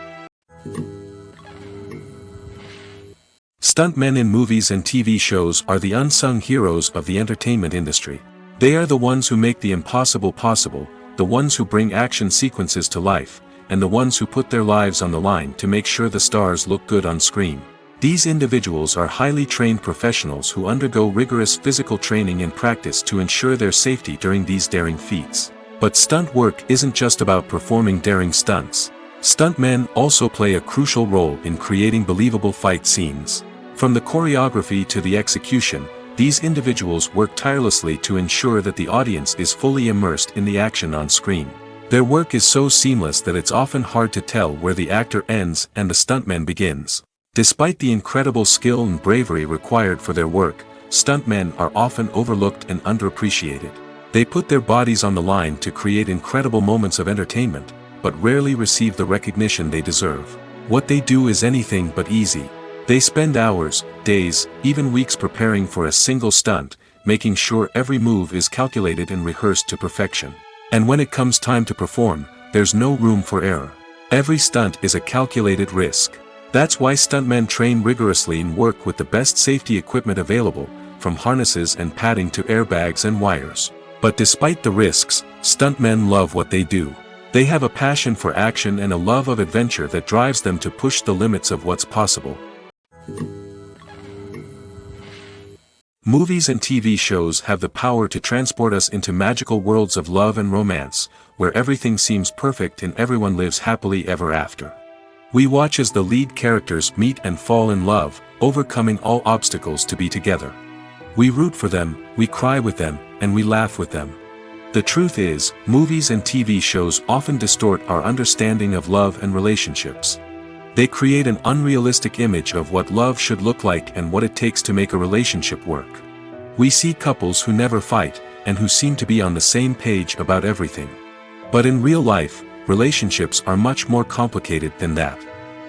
Stuntmen in movies and TV shows are the unsung heroes of the entertainment industry. They are the ones who make the impossible possible, the ones who bring action sequences to life, and the ones who put their lives on the line to make sure the stars look good on screen. These individuals are highly trained professionals who undergo rigorous physical training and practice to ensure their safety during these daring feats. But stunt work isn't just about performing daring stunts. Stuntmen also play a crucial role in creating believable fight scenes. From the choreography to the execution, these individuals work tirelessly to ensure that the audience is fully immersed in the action on screen. Their work is so seamless that it's often hard to tell where the actor ends and the stuntman begins. Despite the incredible skill and bravery required for their work, stuntmen are often overlooked and underappreciated. They put their bodies on the line to create incredible moments of entertainment, but rarely receive the recognition they deserve. What they do is anything but easy. They spend hours, days, even weeks preparing for a single stunt, making sure every move is calculated and rehearsed to perfection. And when it comes time to perform, there's no room for error. Every stunt is a calculated risk. That's why stuntmen train rigorously and work with the best safety equipment available, from harnesses and padding to airbags and wires. But despite the risks, stuntmen love what they do. They have a passion for action and a love of adventure that drives them to push the limits of what's possible. Movies and TV shows have the power to transport us into magical worlds of love and romance, where everything seems perfect and everyone lives happily ever after. We watch as the lead characters meet and fall in love, overcoming all obstacles to be together. We root for them, we cry with them, and we laugh with them. The truth is, movies and TV shows often distort our understanding of love and relationships. They create an unrealistic image of what love should look like and what it takes to make a relationship work. We see couples who never fight, and who seem to be on the same page about everything. But in real life, relationships are much more complicated than that.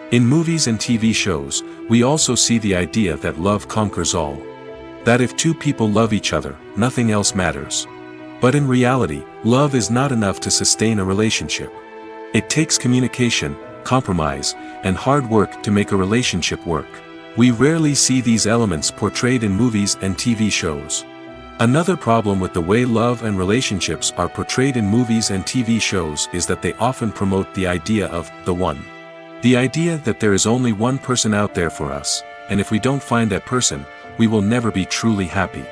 In movies and TV shows, we also see the idea that love conquers all. That if two people love each other, nothing else matters. But in reality, love is not enough to sustain a relationship. It takes communication, compromise, and hard work to make a relationship work. We rarely see these elements portrayed in movies and TV shows. Another problem with the way love and relationships are portrayed in movies and TV shows is that they often promote the idea of the one. The idea that there is only one person out there for us, and if we don't find that person, we will never be truly happy.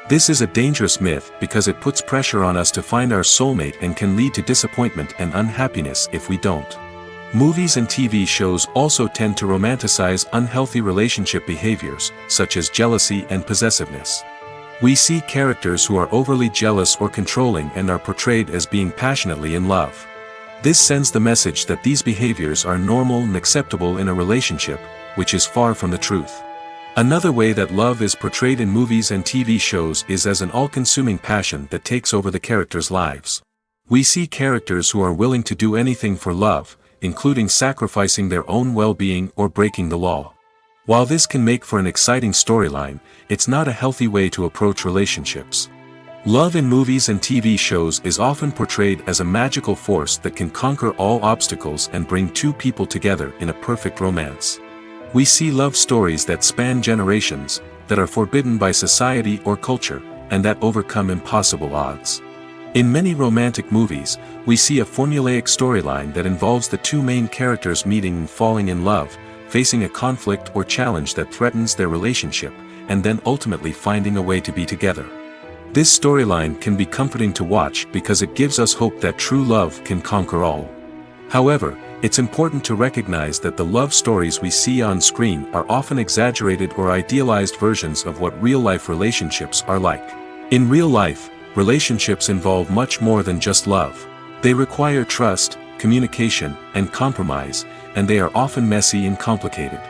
This is a dangerous myth because it puts pressure on us to find our soulmate and can lead to disappointment and unhappiness if we don't. Movies and TV shows also tend to romanticize unhealthy relationship behaviors, such as jealousy and possessiveness. We see characters who are overly jealous or controlling and are portrayed as being passionately in love. This sends the message that these behaviors are normal and acceptable in a relationship, which is far from the truth. Another way that love is portrayed in movies and TV shows is as an all-consuming passion that takes over the characters' lives. We see characters who are willing to do anything for love, including sacrificing their own well-being or breaking the law. While this can make for an exciting storyline, it's not a healthy way to approach relationships. Love in movies and TV shows is often portrayed as a magical force that can conquer all obstacles and bring two people together in a perfect romance. We see love stories that span generations, that are forbidden by society or culture, and that overcome impossible odds. In many romantic movies, we see a formulaic storyline that involves the two main characters meeting and falling in love, facing a conflict or challenge that threatens their relationship, and then ultimately finding a way to be together. This storyline can be comforting to watch because it gives us hope that true love can conquer all. However, it's important to recognize that the love stories we see on screen are often exaggerated or idealized versions of what real-life relationships are like. In real life, relationships involve much more than just love. They require trust, communication, and compromise, and they are often messy and complicated.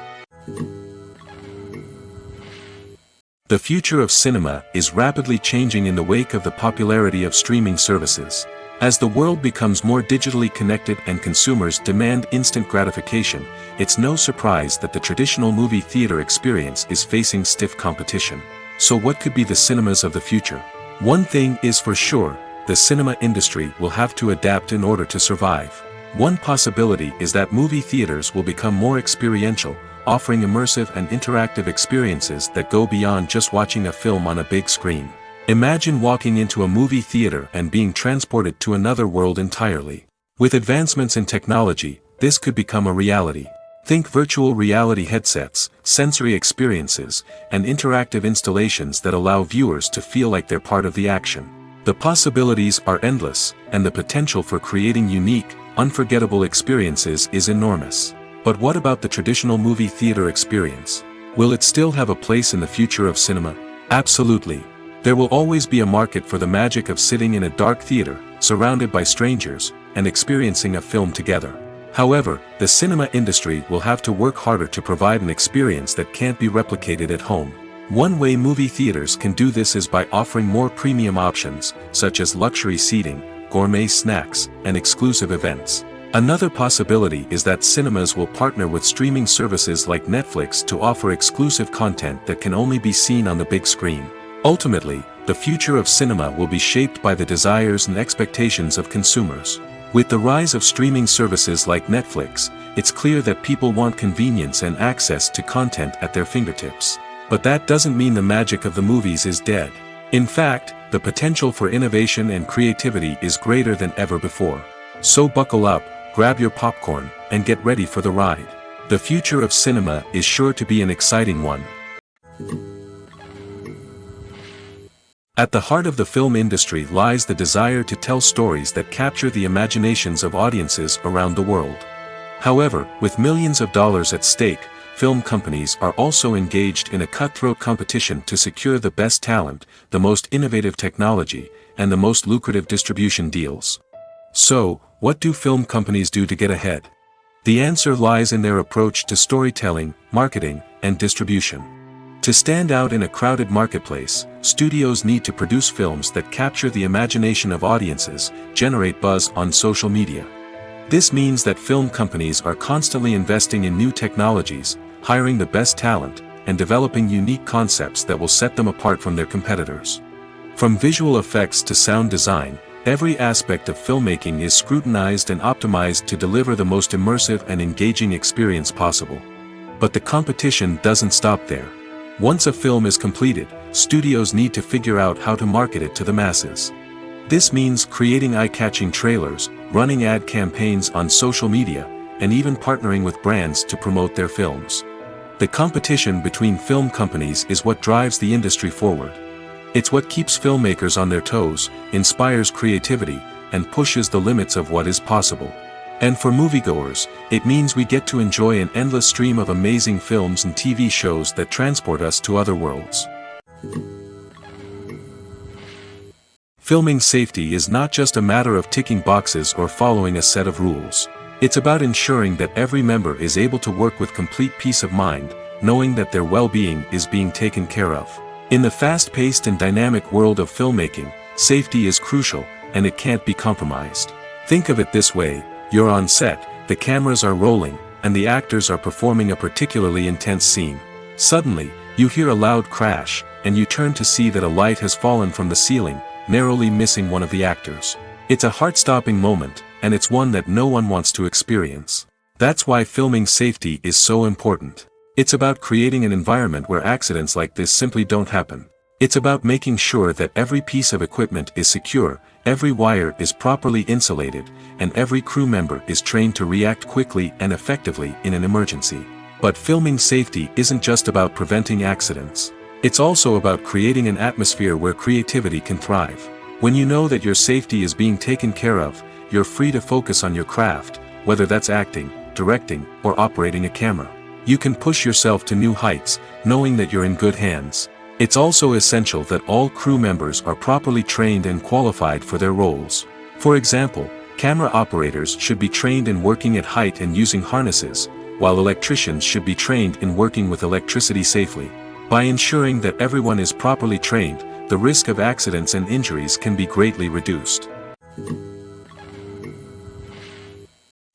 The future of cinema is rapidly changing in the wake of the popularity of streaming services. As the world becomes more digitally connected and consumers demand instant gratification, it's no surprise that the traditional movie theater experience is facing stiff competition. So what could be the cinemas of the future? One thing is for sure, the cinema industry will have to adapt in order to survive. One possibility is that movie theaters will become more experiential, offering immersive and interactive experiences that go beyond just watching a film on a big screen. Imagine walking into a movie theater and being transported to another world entirely. With advancements in technology, this could become a reality. Think virtual reality headsets, sensory experiences, and interactive installations that allow viewers to feel like they're part of the action. The possibilities are endless, and the potential for creating unique, unforgettable experiences is enormous. But what about the traditional movie theater experience? Will it still have a place in the future of cinema? Absolutely. There will always be a market for the magic of sitting in a dark theater, surrounded by strangers, and experiencing a film together. However, the cinema industry will have to work harder to provide an experience that can't be replicated at home. One way movie theaters can do this is by offering more premium options, such as luxury seating, gourmet snacks, and exclusive events. Another possibility is that cinemas will partner with streaming services like Netflix to offer exclusive content that can only be seen on the big screen. Ultimately, the future of cinema will be shaped by the desires and expectations of consumers. With the rise of streaming services like Netflix, it's clear that people want convenience and access to content at their fingertips. But that doesn't mean the magic of the movies is dead. In fact, the potential for innovation and creativity is greater than ever before. So buckle up, grab your popcorn, and get ready for the ride. The future of cinema is sure to be an exciting one. At the heart of the film industry lies the desire to tell stories that capture the imaginations of audiences around the world. However, with millions of dollars at stake, film companies are also engaged in a cutthroat competition to secure the best talent, the most innovative technology, and the most lucrative distribution deals. So, what do film companies do to get ahead? The answer lies in their approach to storytelling, marketing, and distribution. To stand out in a crowded marketplace, studios need to produce films that capture the imagination of audiences, generate buzz on social media. This means that film companies are constantly investing in new technologies, hiring the best talent, and developing unique concepts that will set them apart from their competitors. From visual effects to sound design, every aspect of filmmaking is scrutinized and optimized to deliver the most immersive and engaging experience possible. But the competition doesn't stop there. Once a film is completed, studios need to figure out how to market it to the masses. This means creating eye-catching trailers, running ad campaigns on social media, and even partnering with brands to promote their films. The competition between film companies is what drives the industry forward. It's what keeps filmmakers on their toes, inspires creativity, and pushes the limits of what is possible. And for moviegoers, it means we get to enjoy an endless stream of amazing films and TV shows that transport us to other worlds. Filming safety is not just a matter of ticking boxes or following a set of rules. It's about ensuring that every member is able to work with complete peace of mind, knowing that their well-being is being taken care of. In the fast-paced and dynamic world of filmmaking, safety is crucial, and it can't be compromised. Think of it this way. You're on set, the cameras are rolling, and the actors are performing a particularly intense scene. Suddenly, you hear a loud crash, and you turn to see that a light has fallen from the ceiling, narrowly missing one of the actors. It's a heart-stopping moment, and it's one that no one wants to experience. That's why filming safety is so important. It's about creating an environment where accidents like this simply don't happen. It's about making sure that every piece of equipment is secure, every wire is properly insulated, and every crew member is trained to react quickly and effectively in an emergency. But filming safety isn't just about preventing accidents. It's also about creating an atmosphere where creativity can thrive. When you know that your safety is being taken care of, you're free to focus on your craft, whether that's acting, directing, or operating a camera. You can push yourself to new heights, knowing that you're in good hands. It's also essential that all crew members are properly trained and qualified for their roles. For example, camera operators should be trained in working at height and using harnesses, while electricians should be trained in working with electricity safely. By ensuring that everyone is properly trained, the risk of accidents and injuries can be greatly reduced.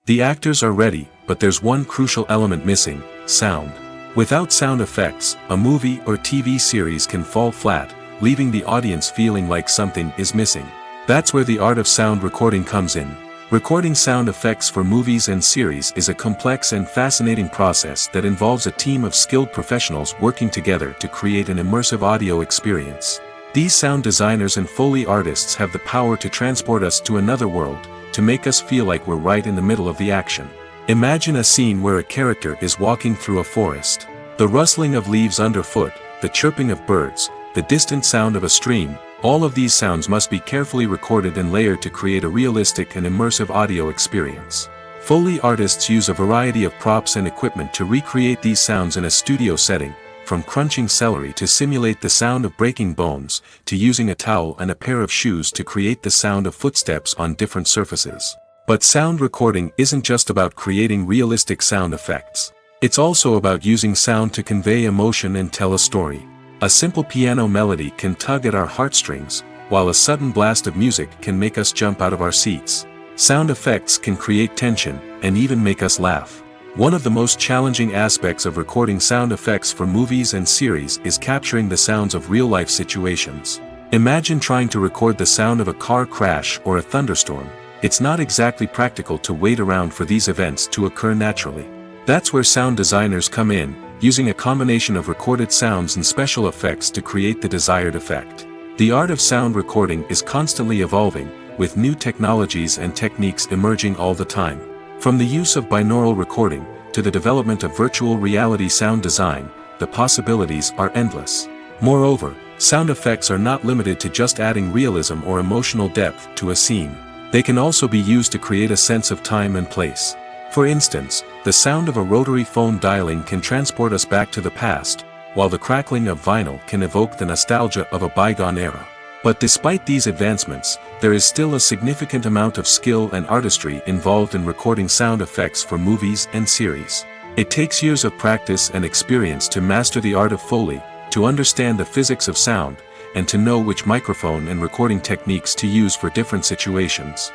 The actors are ready, but there's one crucial element missing: sound. Without sound effects, a movie or TV series can fall flat, leaving the audience feeling like something is missing. That's where the art of sound recording comes in. Recording sound effects for movies and series is a complex and fascinating process that involves a team of skilled professionals working together to create an immersive audio experience. These sound designers and Foley artists have the power to transport us to another world, to make us feel like we're right in the middle of the action. Imagine a scene where a character is walking through a forest. The rustling of leaves underfoot, the chirping of birds, the distant sound of a stream, all of these sounds must be carefully recorded and layered to create a realistic and immersive audio experience. Foley artists use a variety of props and equipment to recreate these sounds in a studio setting, from crunching celery to simulate the sound of breaking bones, to using a towel and a pair of shoes to create the sound of footsteps on different surfaces. But sound recording isn't just about creating realistic sound effects. It's also about using sound to convey emotion and tell a story. A simple piano melody can tug at our heartstrings, while a sudden blast of music can make us jump out of our seats. Sound effects can create tension, and even make us laugh. One of the most challenging aspects of recording sound effects for movies and series is capturing the sounds of real-life situations. Imagine trying to record the sound of a car crash or a thunderstorm. It's not exactly practical to wait around for these events to occur naturally. That's where sound designers come in, using a combination of recorded sounds and special effects to create the desired effect. The art of sound recording is constantly evolving, with new technologies and techniques emerging all the time. From the use of binaural recording, to the development of virtual reality sound design, the possibilities are endless. Moreover, sound effects are not limited to just adding realism or emotional depth to a scene. They can also be used to create a sense of time and place. For instance, the sound of a rotary phone dialing can transport us back to the past, while the crackling of vinyl can evoke the nostalgia of a bygone era. But despite these advancements, there is still a significant amount of skill and artistry involved in recording sound effects for movies and series. It takes years of practice and experience to master the art of Foley, to understand the physics of sound, and to know which microphone and recording techniques to use for different situations.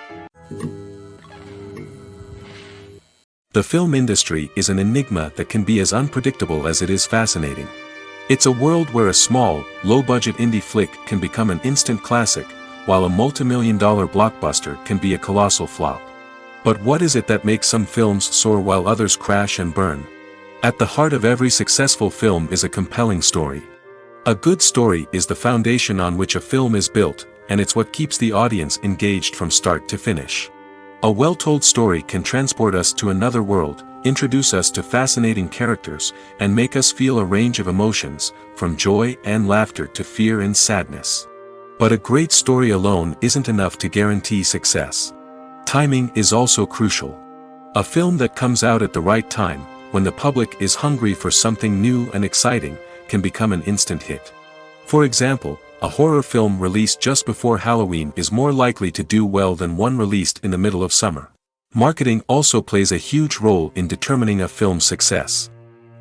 The film industry is an enigma that can be as unpredictable as it is fascinating. It's a world where a small, low-budget indie flick can become an instant classic, while a multi-million-dollar blockbuster can be a colossal flop. But what is it that makes some films soar while others crash and burn? At the heart of every successful film is a compelling story. A good story is the foundation on which a film is built, and it's what keeps the audience engaged from start to finish. A well-told story can transport us to another world, introduce us to fascinating characters, and make us feel a range of emotions, from joy and laughter to fear and sadness. But a great story alone isn't enough to guarantee success. Timing is also crucial. A film that comes out at the right time, when the public is hungry for something new and exciting, can become an instant hit. For example, a horror film released just before Halloween is more likely to do well than one released in the middle of summer. Marketing also plays a huge role in determining a film's success.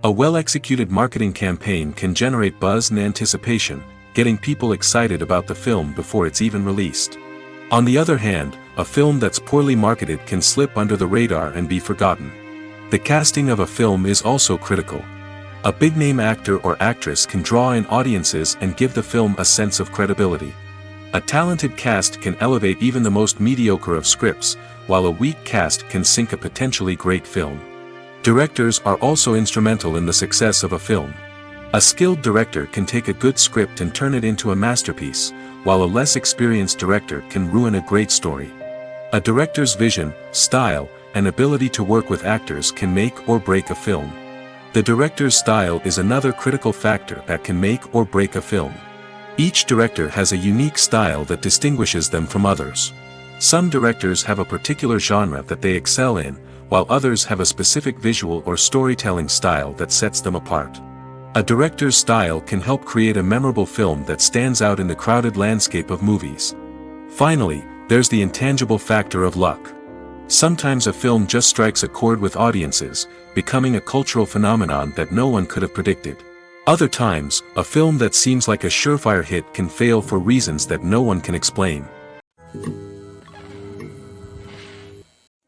A well-executed marketing campaign can generate buzz and anticipation, getting people excited about the film before it's even released. On the other hand, a film that's poorly marketed can slip under the radar and be forgotten. The casting of a film is also critical. A big-name actor or actress can draw in audiences and give the film a sense of credibility. A talented cast can elevate even the most mediocre of scripts, while a weak cast can sink a potentially great film. Directors are also instrumental in the success of a film. A skilled director can take a good script and turn it into a masterpiece, while a less experienced director can ruin a great story. A director's vision, style, and ability to work with actors can make or break a film. The director's style is another critical factor that can make or break a film. Each director has a unique style that distinguishes them from others. Some directors have a particular genre that they excel in, while others have a specific visual or storytelling style that sets them apart. A director's style can help create a memorable film that stands out in the crowded landscape of movies. Finally, there's the intangible factor of luck. Sometimes a film just strikes a chord with audiences, becoming a cultural phenomenon that no one could have predicted. Other times, a film that seems like a surefire hit can fail for reasons that no one can explain.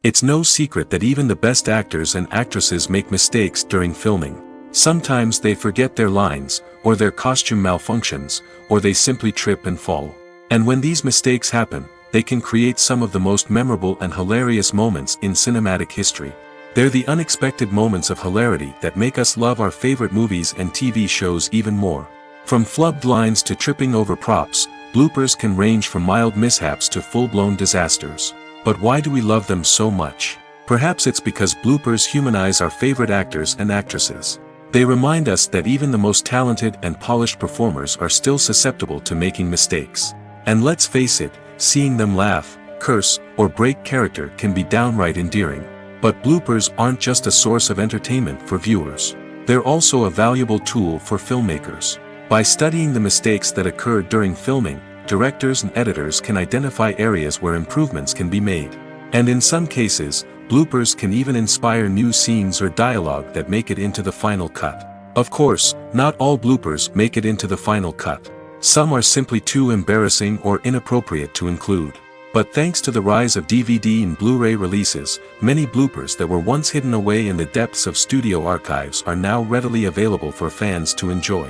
It's no secret that even the best actors and actresses make mistakes during filming. Sometimes they forget their lines, or their costume malfunctions, or they simply trip and fall. And when these mistakes happen, they can create some of the most memorable and hilarious moments in cinematic history. They're the unexpected moments of hilarity that make us love our favorite movies and TV shows even more. From flubbed lines to tripping over props, bloopers can range from mild mishaps to full-blown disasters. But why do we love them so much? Perhaps it's because bloopers humanize our favorite actors and actresses. They remind us that even the most talented and polished performers are still susceptible to making mistakes. And let's face it, seeing them laugh, curse, or break character can be downright endearing. But bloopers aren't just a source of entertainment for viewers. They're also a valuable tool for filmmakers. By studying the mistakes that occurred during filming, directors and editors can identify areas where improvements can be made. And in some cases, bloopers can even inspire new scenes or dialogue that make it into the final cut. Of course, not all bloopers make it into the final cut. Some are simply too embarrassing or inappropriate to include. But thanks to the rise of DVD and Blu-ray releases, many bloopers that were once hidden away in the depths of studio archives are now readily available for fans to enjoy.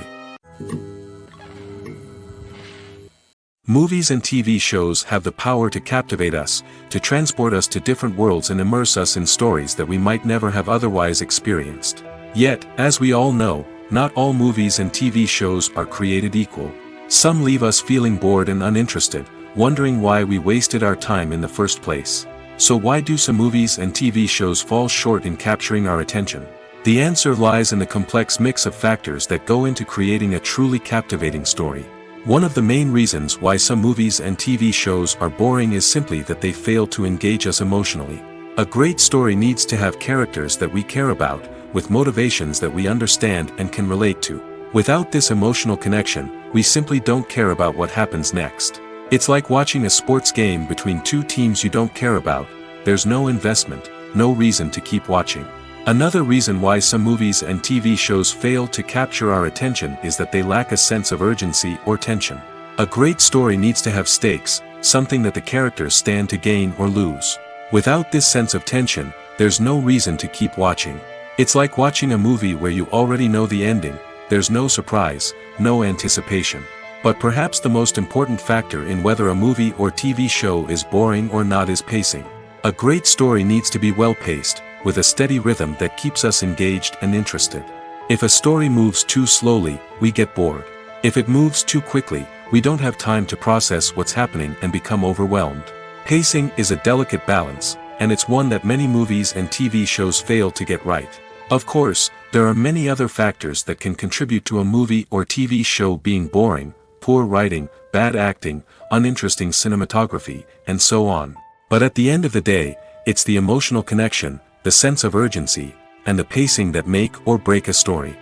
Movies and TV shows have the power to captivate us, to transport us to different worlds and immerse us in stories that we might never have otherwise experienced. Yet, as we all know, not all movies and TV shows are created equal. Some leave us feeling bored and uninterested, wondering why we wasted our time in the first place. So why do some movies and TV shows fall short in capturing our attention? The answer lies in the complex mix of factors that go into creating a truly captivating story. One of the main reasons why some movies and TV shows are boring is simply that they fail to engage us emotionally. A great story needs to have characters that we care about, with motivations that we understand and can relate to. Without this emotional connection, we simply don't care about what happens next. It's like watching a sports game between two teams you don't care about. There's no investment, no reason to keep watching. Another reason why some movies and TV shows fail to capture our attention is that they lack a sense of urgency or tension. A great story needs to have stakes, something that the characters stand to gain or lose. Without this sense of tension, there's no reason to keep watching. It's like watching a movie where you already know the ending. There's no surprise, no anticipation. But perhaps the most important factor in whether a movie or TV show is boring or not is pacing. A great story needs to be well-paced, with a steady rhythm that keeps us engaged and interested. If a story moves too slowly, we get bored. If it moves too quickly, we don't have time to process what's happening and become overwhelmed. Pacing is a delicate balance, and it's one that many movies and TV shows fail to get right. Of course, there are many other factors that can contribute to a movie or TV show being boring: poor writing, bad acting, uninteresting cinematography, and so on. But at the end of the day, it's the emotional connection, the sense of urgency, and the pacing that make or break a story.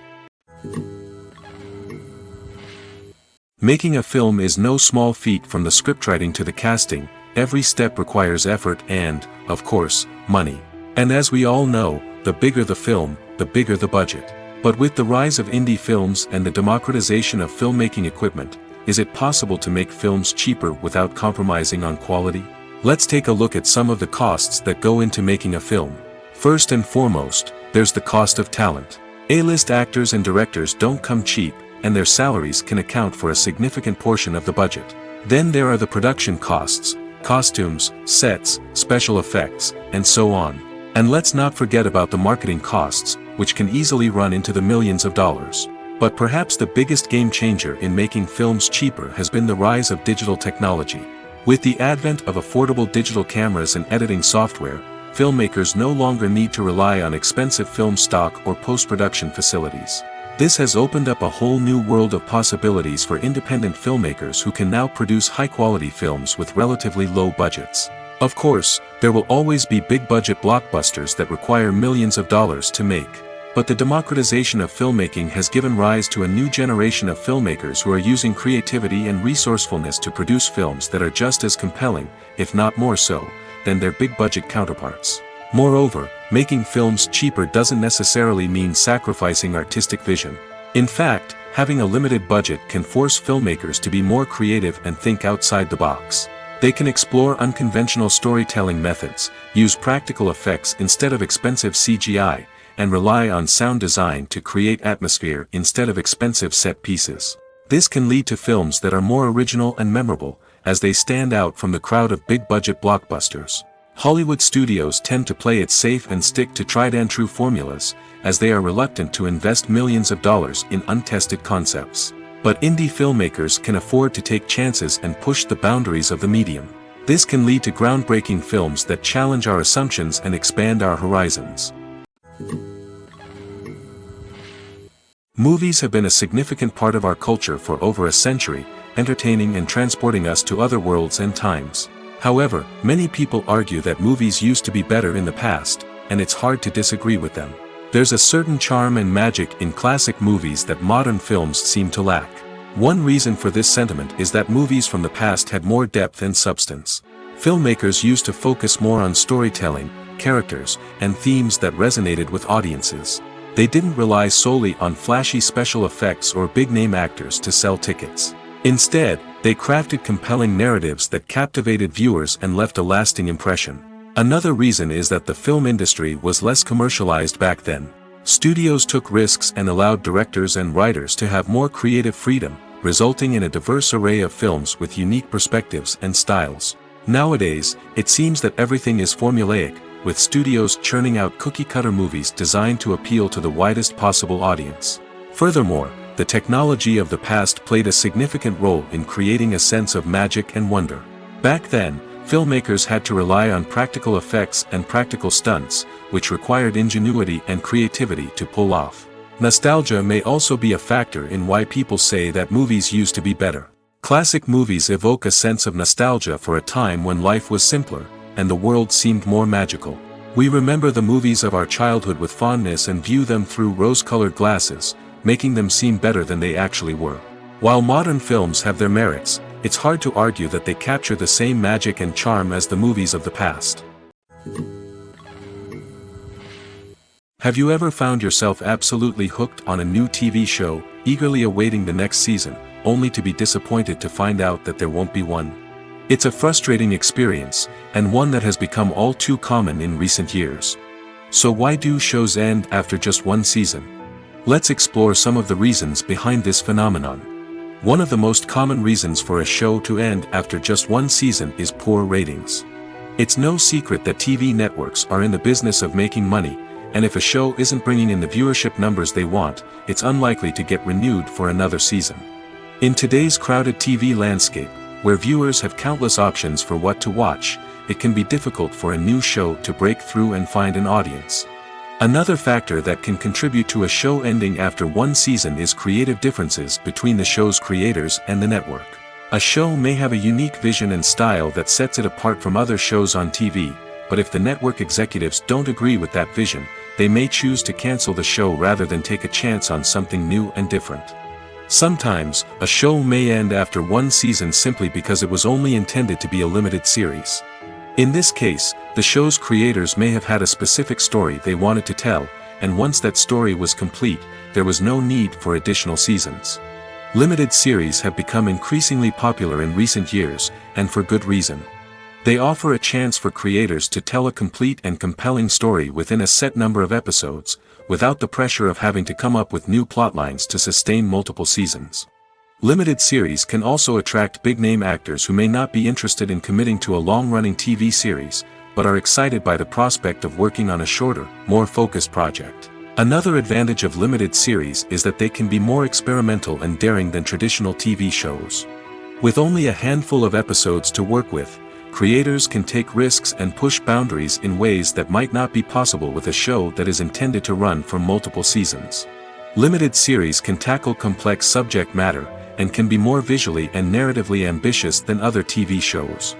Making a film is no small feat. From the scriptwriting to the casting, every step requires effort and, of course, money. And as we all know, the bigger the film, the bigger the budget. But with the rise of indie films and the democratization of filmmaking equipment, is it possible to make films cheaper without compromising on quality? Let's take a look at some of the costs that go into making a film. First and foremost, there's the cost of talent. A-list actors and directors don't come cheap, and their salaries can account for a significant portion of the budget. Then there are the production costs, costumes, sets, special effects, and so on. And let's not forget about the marketing costs, which can easily run into the millions of dollars. But perhaps the biggest game changer in making films cheaper has been the rise of digital technology. With the advent of affordable digital cameras and editing software, filmmakers no longer need to rely on expensive film stock or post-production facilities. This has opened up a whole new world of possibilities for independent filmmakers who can now produce high-quality films with relatively low budgets. Of course, there will always be big-budget blockbusters that require millions of dollars to make. But the democratization of filmmaking has given rise to a new generation of filmmakers who are using creativity and resourcefulness to produce films that are just as compelling, if not more so, than their big-budget counterparts. Moreover, making films cheaper doesn't necessarily mean sacrificing artistic vision. In fact, having a limited budget can force filmmakers to be more creative and think outside the box. They can explore unconventional storytelling methods, use practical effects instead of expensive CGI, and rely on sound design to create atmosphere instead of expensive set pieces. This can lead to films that are more original and memorable, as they stand out from the crowd of big-budget blockbusters. Hollywood studios tend to play it safe and stick to tried-and-true formulas, as they are reluctant to invest millions of dollars in untested concepts. But indie filmmakers can afford to take chances and push the boundaries of the medium. This can lead to groundbreaking films that challenge our assumptions and expand our horizons. Movies have been a significant part of our culture for over a century, entertaining and transporting us to other worlds and times. However, many people argue that movies used to be better in the past, and it's hard to disagree with them. There's a certain charm and magic in classic movies that modern films seem to lack. One reason for this sentiment is that movies from the past had more depth and substance. Filmmakers used to focus more on storytelling, characters, and themes that resonated with audiences. They didn't rely solely on flashy special effects or big-name actors to sell tickets. Instead, they crafted compelling narratives that captivated viewers and left a lasting impression. Another reason is that the film industry was less commercialized back then. Studios took risks and allowed directors and writers to have more creative freedom, resulting in a diverse array of films with unique perspectives and styles. Nowadays, it seems that everything is formulaic, with studios churning out cookie-cutter movies designed to appeal to the widest possible audience. Furthermore, the technology of the past played a significant role in creating a sense of magic and wonder. Back then, filmmakers had to rely on practical effects and practical stunts, which required ingenuity and creativity to pull off. Nostalgia may also be a factor in why people say that movies used to be better. Classic movies evoke a sense of nostalgia for a time when life was simpler, and the world seemed more magical. We remember the movies of our childhood with fondness and view them through rose-colored glasses, making them seem better than they actually were. While modern films have their merits, it's hard to argue that they capture the same magic and charm as the movies of the past. Have you ever found yourself absolutely hooked on a new TV show, eagerly awaiting the next season, only to be disappointed to find out that there won't be one? It's a frustrating experience, and one that has become all too common in recent years. So why do shows end after just one season? Let's explore some of the reasons behind this phenomenon. One of the most common reasons for a show to end after just one season is poor ratings. It's no secret that TV networks are in the business of making money, and if a show isn't bringing in the viewership numbers they want, it's unlikely to get renewed for another season. In today's crowded TV landscape, where viewers have countless options for what to watch, it can be difficult for a new show to break through and find an audience. Another factor that can contribute to a show ending after one season is creative differences between the show's creators and the network. A show may have a unique vision and style that sets it apart from other shows on TV, but if the network executives don't agree with that vision, they may choose to cancel the show rather than take a chance on something new and different. Sometimes, a show may end after one season simply because it was only intended to be a limited series. In this case, the show's creators may have had a specific story they wanted to tell, and once that story was complete, there was no need for additional seasons. Limited series have become increasingly popular in recent years, and for good reason. They offer a chance for creators to tell a complete and compelling story within a set number of episodes, without the pressure of having to come up with new plotlines to sustain multiple seasons. Limited series can also attract big-name actors who may not be interested in committing to a long-running TV series, but are excited by the prospect of working on a shorter, more focused project. Another advantage of limited series is that they can be more experimental and daring than traditional TV shows. With only a handful of episodes to work with, creators can take risks and push boundaries in ways that might not be possible with a show that is intended to run for multiple seasons. Limited series can tackle complex subject matter, and can be more visually and narratively ambitious than other TV shows.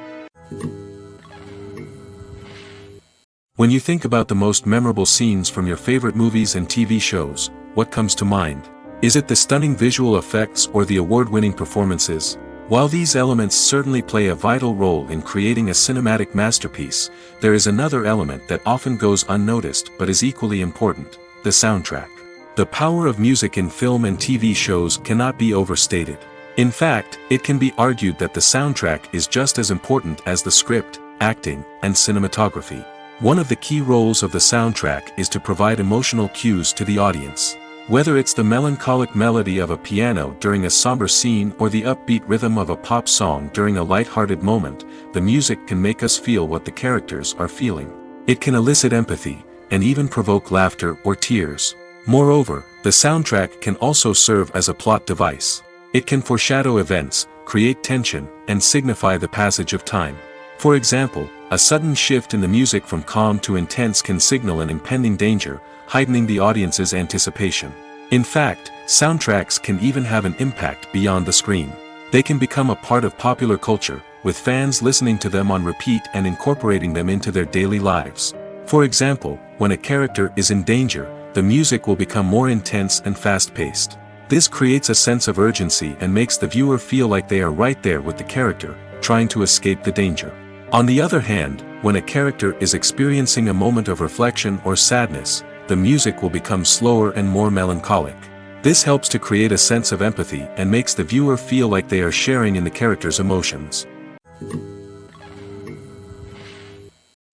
When you think about the most memorable scenes from your favorite movies and TV shows, what comes to mind? Is it the stunning visual effects or the award-winning performances? While these elements certainly play a vital role in creating a cinematic masterpiece, there is another element that often goes unnoticed but is equally important: the soundtrack. The power of music in film and TV shows cannot be overstated. In fact, it can be argued that the soundtrack is just as important as the script, acting, and cinematography. One of the key roles of the soundtrack is to provide emotional cues to the audience. Whether it's the melancholic melody of a piano during a somber scene or the upbeat rhythm of a pop song during a light-hearted moment, the music can make us feel what the characters are feeling. It can elicit empathy, and even provoke laughter or tears. Moreover, the soundtrack can also serve as a plot device. It can foreshadow events, create tension, and signify the passage of time. For example, a sudden shift in the music from calm to intense can signal an impending danger, heightening the audience's anticipation. In fact, soundtracks can even have an impact beyond the screen. They can become a part of popular culture, with fans listening to them on repeat and incorporating them into their daily lives. For example, when a character is in danger, the music will become more intense and fast-paced. This creates a sense of urgency and makes the viewer feel like they are right there with the character, trying to escape the danger. On the other hand, when a character is experiencing a moment of reflection or sadness, the music will become slower and more melancholic. This helps to create a sense of empathy and makes the viewer feel like they are sharing in the character's emotions.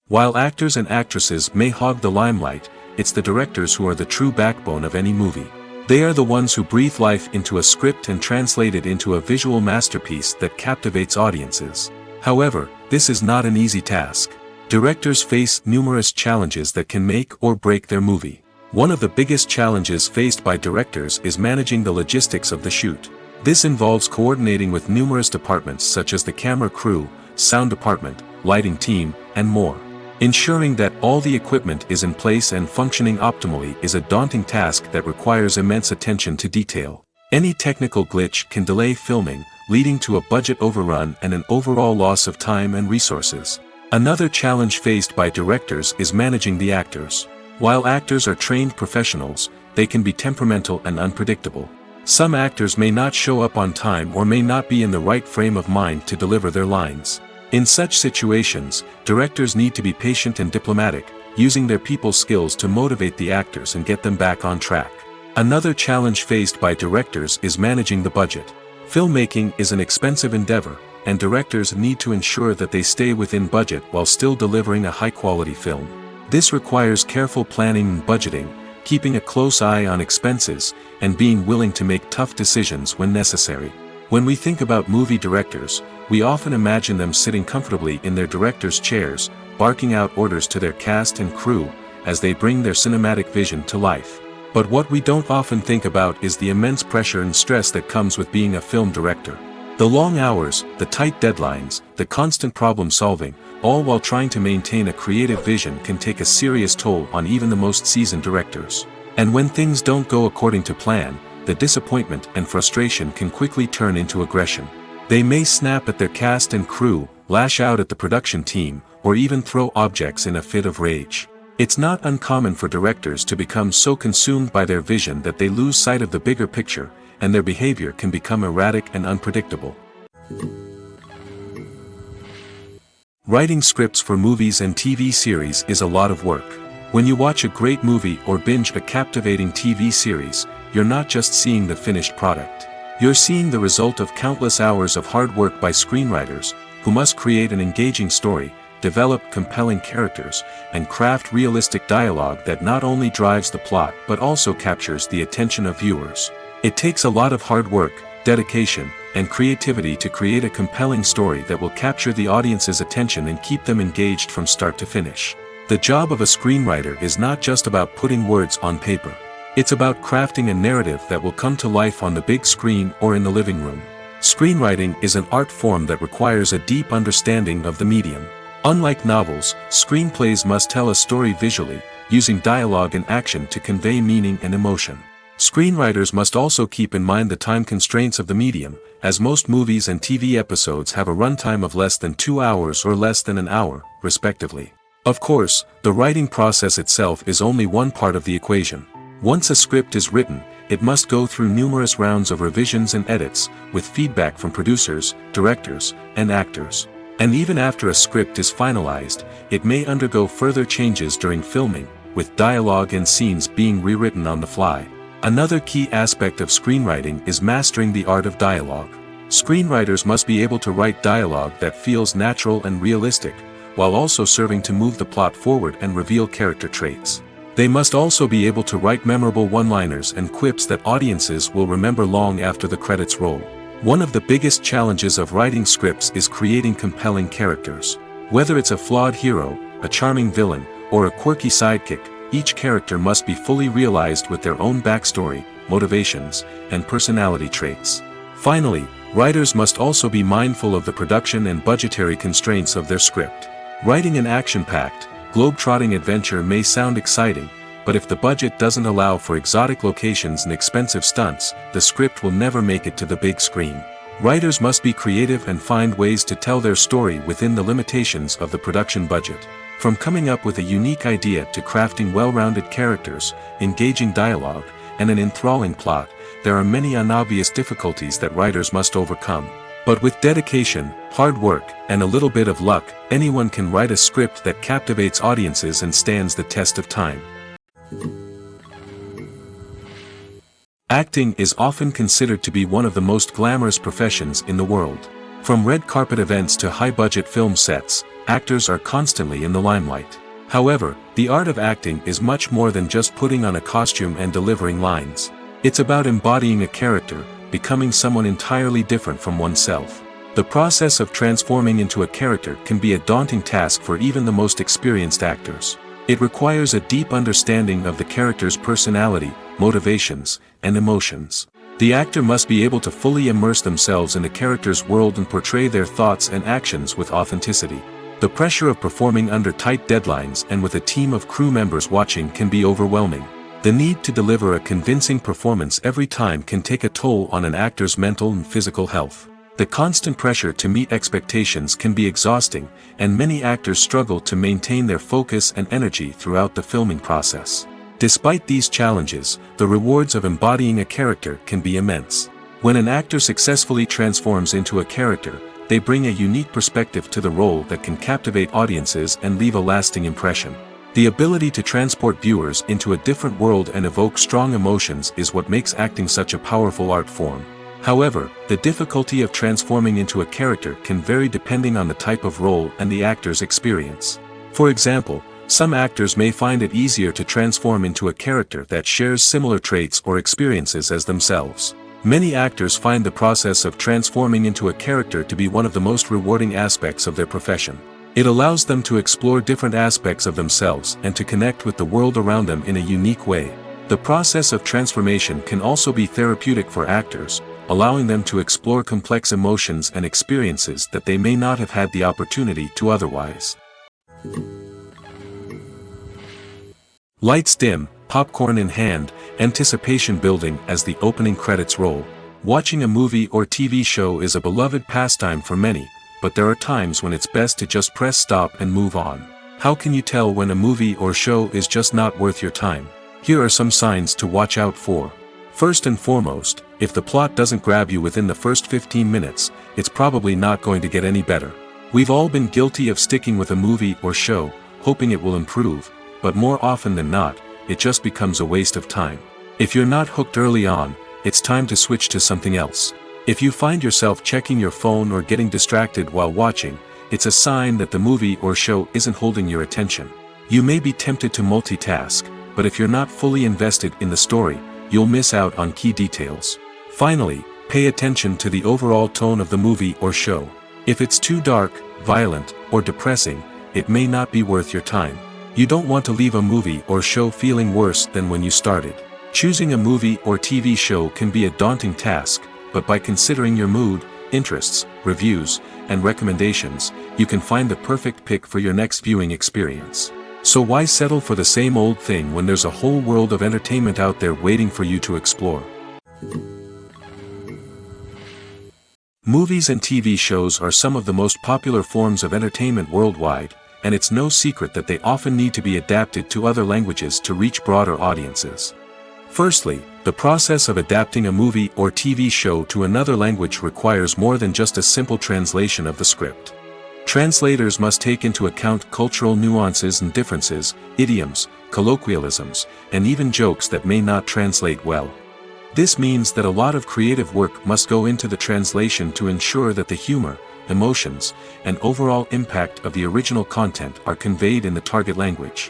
While actors and actresses may hog the limelight, it's the directors who are the true backbone of any movie. They are the ones who breathe life into a script and translate it into a visual masterpiece that captivates audiences. However, this is not an easy task. Directors face numerous challenges that can make or break their movie. One of the biggest challenges faced by directors is managing the logistics of the shoot. This involves coordinating with numerous departments such as the camera crew, sound department, lighting team, and more. Ensuring that all the equipment is in place and functioning optimally is a daunting task that requires immense attention to detail. Any technical glitch can delay filming, leading to a budget overrun and an overall loss of time and resources. Another challenge faced by directors is managing the actors. While actors are trained professionals, they can be temperamental and unpredictable. Some actors may not show up on time or may not be in the right frame of mind to deliver their lines. In such situations, directors need to be patient and diplomatic, using their people skills to motivate the actors and get them back on track. Another challenge faced by directors is managing the budget. Filmmaking is an expensive endeavor, and directors need to ensure that they stay within budget while still delivering a high-quality film. This requires careful planning and budgeting, keeping a close eye on expenses, and being willing to make tough decisions when necessary. When we think about movie directors, we often imagine them sitting comfortably in their director's chairs, barking out orders to their cast and crew, as they bring their cinematic vision to life. But what we don't often think about is the immense pressure and stress that comes with being a film director. The long hours, the tight deadlines, the constant problem solving, all while trying to maintain a creative vision can take a serious toll on even the most seasoned directors. And when things don't go according to plan, the disappointment and frustration can quickly turn into aggression. They may snap at their cast and crew, lash out at the production team, or even throw objects in a fit of rage. It's not uncommon for directors to become so consumed by their vision that they lose sight of the bigger picture, and their behavior can become erratic and unpredictable. Writing scripts for movies and TV series is a lot of work. When you watch a great movie or binge a captivating TV series, you're not just seeing the finished product. You're seeing the result of countless hours of hard work by screenwriters, who must create an engaging story, develop compelling characters, and craft realistic dialogue that not only drives the plot but also captures the attention of viewers. It takes a lot of hard work, dedication, and creativity to create a compelling story that will capture the audience's attention and keep them engaged from start to finish. The job of a screenwriter is not just about putting words on paper. It's about crafting a narrative that will come to life on the big screen or in the living room. Screenwriting is an art form that requires a deep understanding of the medium. Unlike novels, screenplays must tell a story visually, using dialogue and action to convey meaning and emotion. Screenwriters must also keep in mind the time constraints of the medium, as most movies and TV episodes have a runtime of less than 2 hours or less than an hour, respectively. Of course, the writing process itself is only one part of the equation. Once a script is written, it must go through numerous rounds of revisions and edits, with feedback from producers, directors, and actors. And even after a script is finalized, it may undergo further changes during filming, with dialogue and scenes being rewritten on the fly. Another key aspect of screenwriting is mastering the art of dialogue. Screenwriters must be able to write dialogue that feels natural and realistic, while also serving to move the plot forward and reveal character traits. They must also be able to write memorable one-liners and quips that audiences will remember long after the credits roll. One of the biggest challenges of writing scripts is creating compelling characters. Whether it's a flawed hero, a charming villain, or a quirky sidekick, each character must be fully realized with their own backstory, motivations, and personality traits. Finally, writers must also be mindful of the production and budgetary constraints of their script. Writing an action-packed, globe-trotting adventure may sound exciting, but if the budget doesn't allow for exotic locations and expensive stunts, the script will never make it to the big screen. Writers must be creative and find ways to tell their story within the limitations of the production budget. From coming up with a unique idea to crafting well-rounded characters, engaging dialogue, and an enthralling plot, there are many unobvious difficulties that writers must overcome. But with dedication, hard work, and a little bit of luck, anyone can write a script that captivates audiences and stands the test of time. Acting is often considered to be one of the most glamorous professions in the world. From red carpet events to high-budget film sets, actors are constantly in the limelight. However, the art of acting is much more than just putting on a costume and delivering lines. It's about embodying a character, becoming someone entirely different from oneself. The process of transforming into a character can be a daunting task for even the most experienced actors. It requires a deep understanding of the character's personality, motivations, and emotions. The actor must be able to fully immerse themselves in the character's world and portray their thoughts and actions with authenticity. The pressure of performing under tight deadlines and with a team of crew members watching can be overwhelming. The need to deliver a convincing performance every time can take a toll on an actor's mental and physical health. The constant pressure to meet expectations can be exhausting, and many actors struggle to maintain their focus and energy throughout the filming process. Despite these challenges, the rewards of embodying a character can be immense. When an actor successfully transforms into a character, they bring a unique perspective to the role that can captivate audiences and leave a lasting impression. The ability to transport viewers into a different world and evoke strong emotions is what makes acting such a powerful art form. However, the difficulty of transforming into a character can vary depending on the type of role and the actor's experience. For example, some actors may find it easier to transform into a character that shares similar traits or experiences as themselves. Many actors find the process of transforming into a character to be one of the most rewarding aspects of their profession. It allows them to explore different aspects of themselves and to connect with the world around them in a unique way. The process of transformation can also be therapeutic for actors, allowing them to explore complex emotions and experiences that they may not have had the opportunity to otherwise. Lights dim, popcorn in hand, anticipation building as the opening credits roll. Watching a movie or TV show is a beloved pastime for many, but there are times when it's best to just press stop and move on. How can you tell when a movie or show is just not worth your time? Here are some signs to watch out for. First and foremost, if the plot doesn't grab you within the first 15 minutes, it's probably not going to get any better. We've all been guilty of sticking with a movie or show, hoping it will improve, but more often than not, it just becomes a waste of time. If you're not hooked early on, it's time to switch to something else. If you find yourself checking your phone or getting distracted while watching, it's a sign that the movie or show isn't holding your attention. You may be tempted to multitask, but if you're not fully invested in the story, you'll miss out on key details. Finally, pay attention to the overall tone of the movie or show. If it's too dark, violent, or depressing, it may not be worth your time. You don't want to leave a movie or show feeling worse than when you started. Choosing a movie or TV show can be a daunting task, but by considering your mood, interests, reviews, and recommendations, you can find the perfect pick for your next viewing experience. So why settle for the same old thing when there's a whole world of entertainment out there waiting for you to explore? Movies and TV shows are some of the most popular forms of entertainment worldwide, and it's no secret that they often need to be adapted to other languages to reach broader audiences. Firstly, the process of adapting a movie or TV show to another language requires more than just a simple translation of the script. Translators must take into account cultural nuances and differences, idioms, colloquialisms, and even jokes that may not translate well. This means that a lot of creative work must go into the translation to ensure that the humor, emotions, and overall impact of the original content are conveyed in the target language.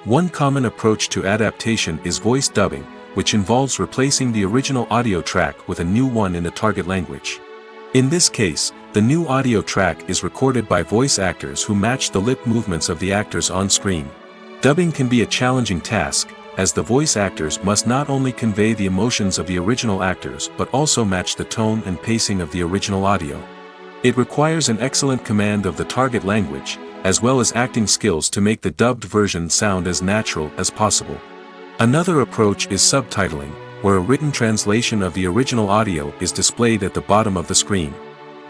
One common approach to adaptation is voice dubbing, which involves replacing the original audio track with a new one in the target language. In this case, the new audio track is recorded by voice actors who match the lip movements of the actors on screen. Dubbing can be a challenging task, as the voice actors must not only convey the emotions of the original actors but also match the tone and pacing of the original audio. It requires an excellent command of the target language, as well as acting skills to make the dubbed version sound as natural as possible. Another approach is subtitling, where a written translation of the original audio is displayed at the bottom of the screen.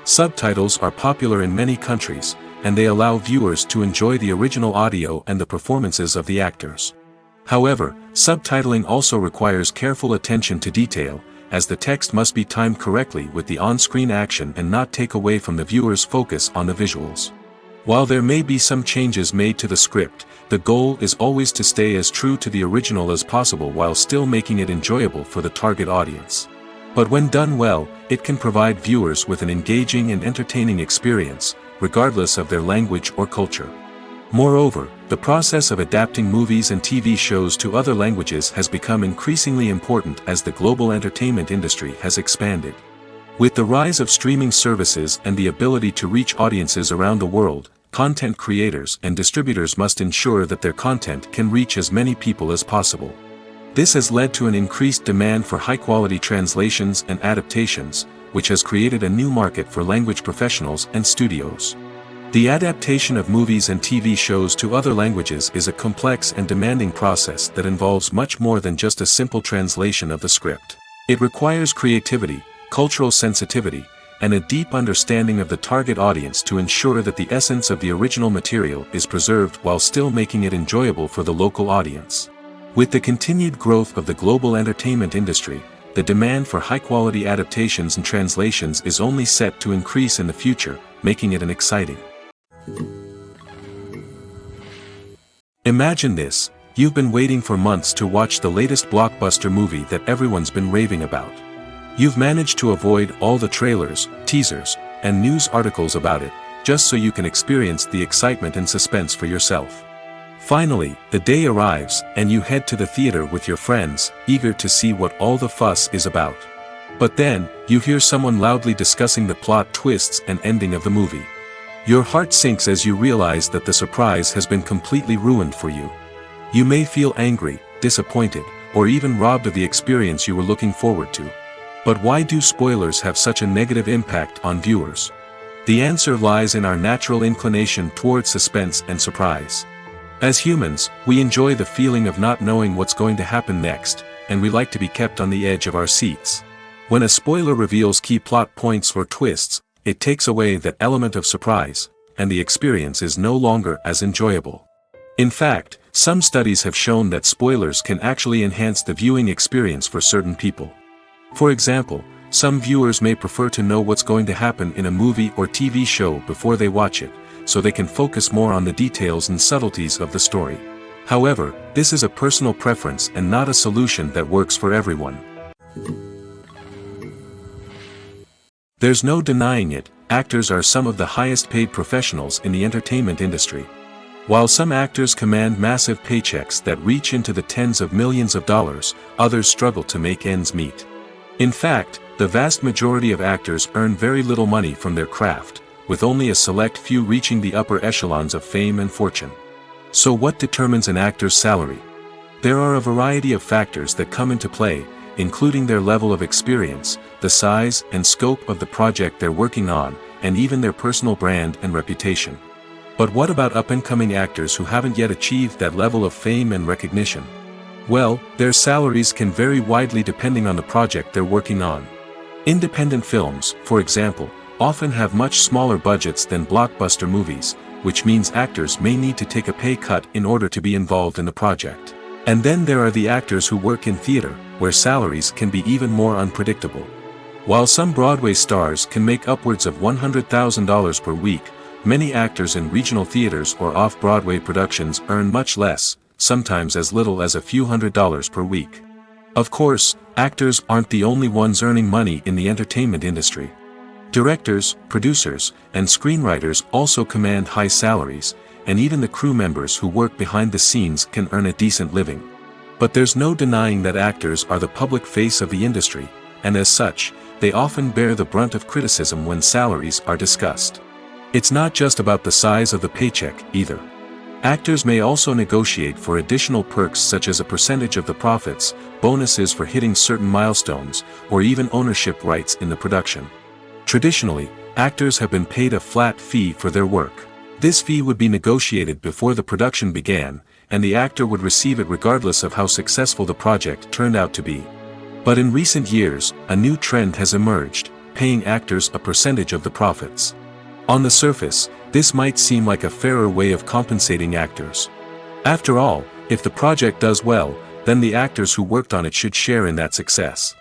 Subtitles are popular in many countries, and they allow viewers to enjoy the original audio and the performances of the actors. However, subtitling also requires careful attention to detail, as the text must be timed correctly with the on-screen action and not take away from the viewer's focus on the visuals. While there may be some changes made to the script, the goal is always to stay as true to the original as possible while still making it enjoyable for the target audience. But when done well, it can provide viewers with an engaging and entertaining experience, regardless of their language or culture. Moreover, the process of adapting movies and TV shows to other languages has become increasingly important as the global entertainment industry has expanded. With the rise of streaming services and the ability to reach audiences around the world, content creators and distributors must ensure that their content can reach as many people as possible. This has led to an increased demand for high-quality translations and adaptations, which has created a new market for language professionals and studios. The adaptation of movies and TV shows to other languages is a complex and demanding process that involves much more than just a simple translation of the script. It requires creativity, cultural sensitivity, and a deep understanding of the target audience to ensure that the essence of the original material is preserved while still making it enjoyable for the local audience. With the continued growth of the global entertainment industry, the demand for high-quality adaptations and translations is only set to increase in the future, making it exciting. Imagine this: you've been waiting for months to watch the latest blockbuster movie that everyone's been raving about. You've managed to avoid all the trailers, teasers, and news articles about it, just so you can experience the excitement and suspense for yourself. Finally, the day arrives, and you head to the theater with your friends, eager to see what all the fuss is about. But then, you hear someone loudly discussing the plot twists and ending of the movie. Your heart sinks as you realize that the surprise has been completely ruined for you. You may feel angry, disappointed, or even robbed of the experience you were looking forward to. But why do spoilers have such a negative impact on viewers? The answer lies in our natural inclination towards suspense and surprise. As humans, we enjoy the feeling of not knowing what's going to happen next, and we like to be kept on the edge of our seats. When a spoiler reveals key plot points or twists, it takes away that element of surprise, and the experience is no longer as enjoyable. In fact, some studies have shown that spoilers can actually enhance the viewing experience for certain people. For example, some viewers may prefer to know what's going to happen in a movie or TV show before they watch it, so they can focus more on the details and subtleties of the story. However, this is a personal preference and not a solution that works for everyone. There's no denying it, actors are some of the highest paid professionals in the entertainment industry. While some actors command massive paychecks that reach into the tens of millions of dollars, others struggle to make ends meet. In fact, the vast majority of actors earn very little money from their craft, with only a select few reaching the upper echelons of fame and fortune. So what determines an actor's salary? There are a variety of factors that come into play, including their level of experience, the size and scope of the project they're working on, and even their personal brand and reputation. But what about up-and-coming actors who haven't yet achieved that level of fame and recognition? Well, their salaries can vary widely depending on the project they're working on. Independent films, for example, often have much smaller budgets than blockbuster movies, which means actors may need to take a pay cut in order to be involved in the project. And then there are the actors who work in theater, where salaries can be even more unpredictable. While some Broadway stars can make upwards of $100,000 per week, many actors in regional theaters or off-Broadway productions earn much less, sometimes as little as a few $100s per week. Of course, actors aren't the only ones earning money in the entertainment industry. Directors, producers, and screenwriters also command high salaries, and even the crew members who work behind the scenes can earn a decent living. But there's no denying that actors are the public face of the industry, and as such, they often bear the brunt of criticism when salaries are discussed. It's not just about the size of the paycheck, either. Actors may also negotiate for additional perks such as a percentage of the profits, bonuses for hitting certain milestones, or even ownership rights in the production. Traditionally, actors have been paid a flat fee for their work. This fee would be negotiated before the production began, and the actor would receive it regardless of how successful the project turned out to be. But in recent years, a new trend has emerged, paying actors a percentage of the profits. On the surface, this might seem like a fairer way of compensating actors. After all, if the project does well, then the actors who worked on it should share in that success.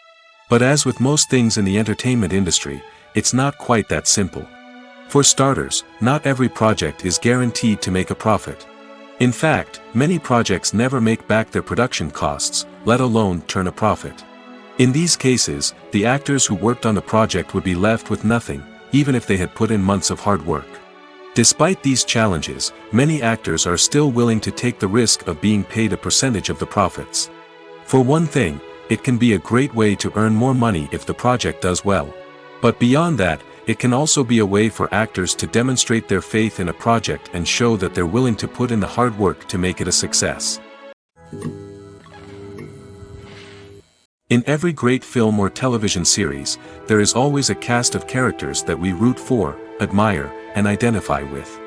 But as with most things in the entertainment industry, it's not quite that simple. For starters, not every project is guaranteed to make a profit. In fact, many projects never make back their production costs, let alone turn a profit. In these cases, the actors who worked on the project would be left with nothing, even if they had put in months of hard work. Despite these challenges, many actors are still willing to take the risk of being paid a percentage of the profits. For one thing, it can be a great way to earn more money if the project does well. But beyond that, it can also be a way for actors to demonstrate their faith in a project and show that they're willing to put in the hard work to make it a success. In every great film or television series, there is always a cast of characters that we root for, admire, and identify with.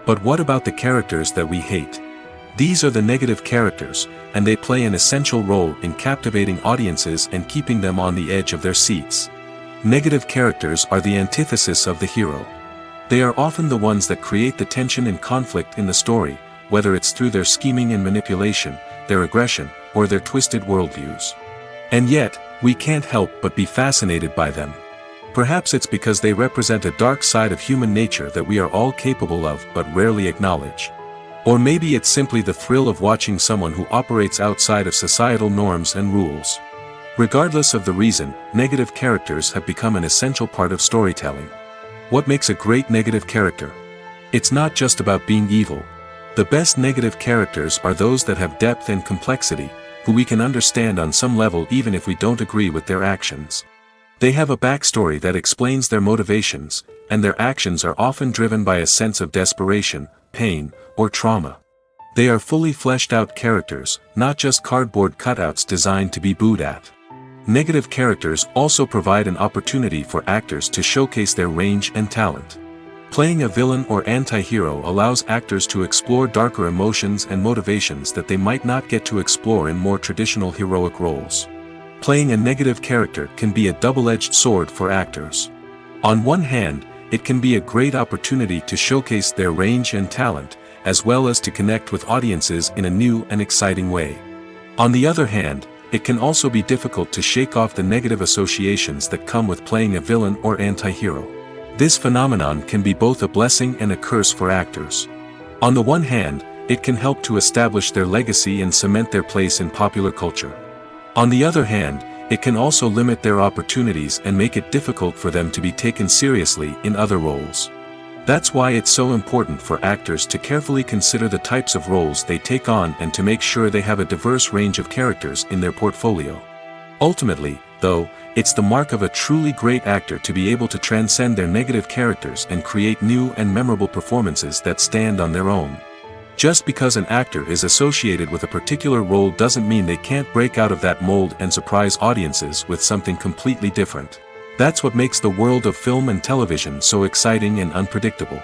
But what about the characters that we hate? These are the negative characters, and they play an essential role in captivating audiences and keeping them on the edge of their seats. Negative characters are the antithesis of the hero. They are often the ones that create the tension and conflict in the story, whether it's through their scheming and manipulation, their aggression, or their twisted worldviews. And yet, we can't help but be fascinated by them. Perhaps it's because they represent a dark side of human nature that we are all capable of but rarely acknowledge. Or maybe it's simply the thrill of watching someone who operates outside of societal norms and rules. Regardless of the reason, negative characters have become an essential part of storytelling. What makes a great negative character? It's not just about being evil. The best negative characters are those that have depth and complexity, who we can understand on some level even if we don't agree with their actions. They have a backstory that explains their motivations, and their actions are often driven by a sense of desperation, pain, or trauma. They are fully fleshed out characters, not just cardboard cutouts designed to be booed at. Negative characters also provide an opportunity for actors to showcase their range and talent. Playing a villain or anti-hero allows actors to explore darker emotions and motivations that they might not get to explore in more traditional heroic roles. Playing a negative character can be a double-edged sword for actors. On one hand, it can be a great opportunity to showcase their range and talent, as well as to connect with audiences in a new and exciting way. On the other hand, it can also be difficult to shake off the negative associations that come with playing a villain or anti-hero. This phenomenon can be both a blessing and a curse for actors. On the one hand, it can help to establish their legacy and cement their place in popular culture. On the other hand, it can also limit their opportunities and make it difficult for them to be taken seriously in other roles. That's why it's so important for actors to carefully consider the types of roles they take on and to make sure they have a diverse range of characters in their portfolio. Ultimately, though, it's the mark of a truly great actor to be able to transcend their negative characters and create new and memorable performances that stand on their own. Just because an actor is associated with a particular role doesn't mean they can't break out of that mold and surprise audiences with something completely different. That's what makes the world of film and television so exciting and unpredictable.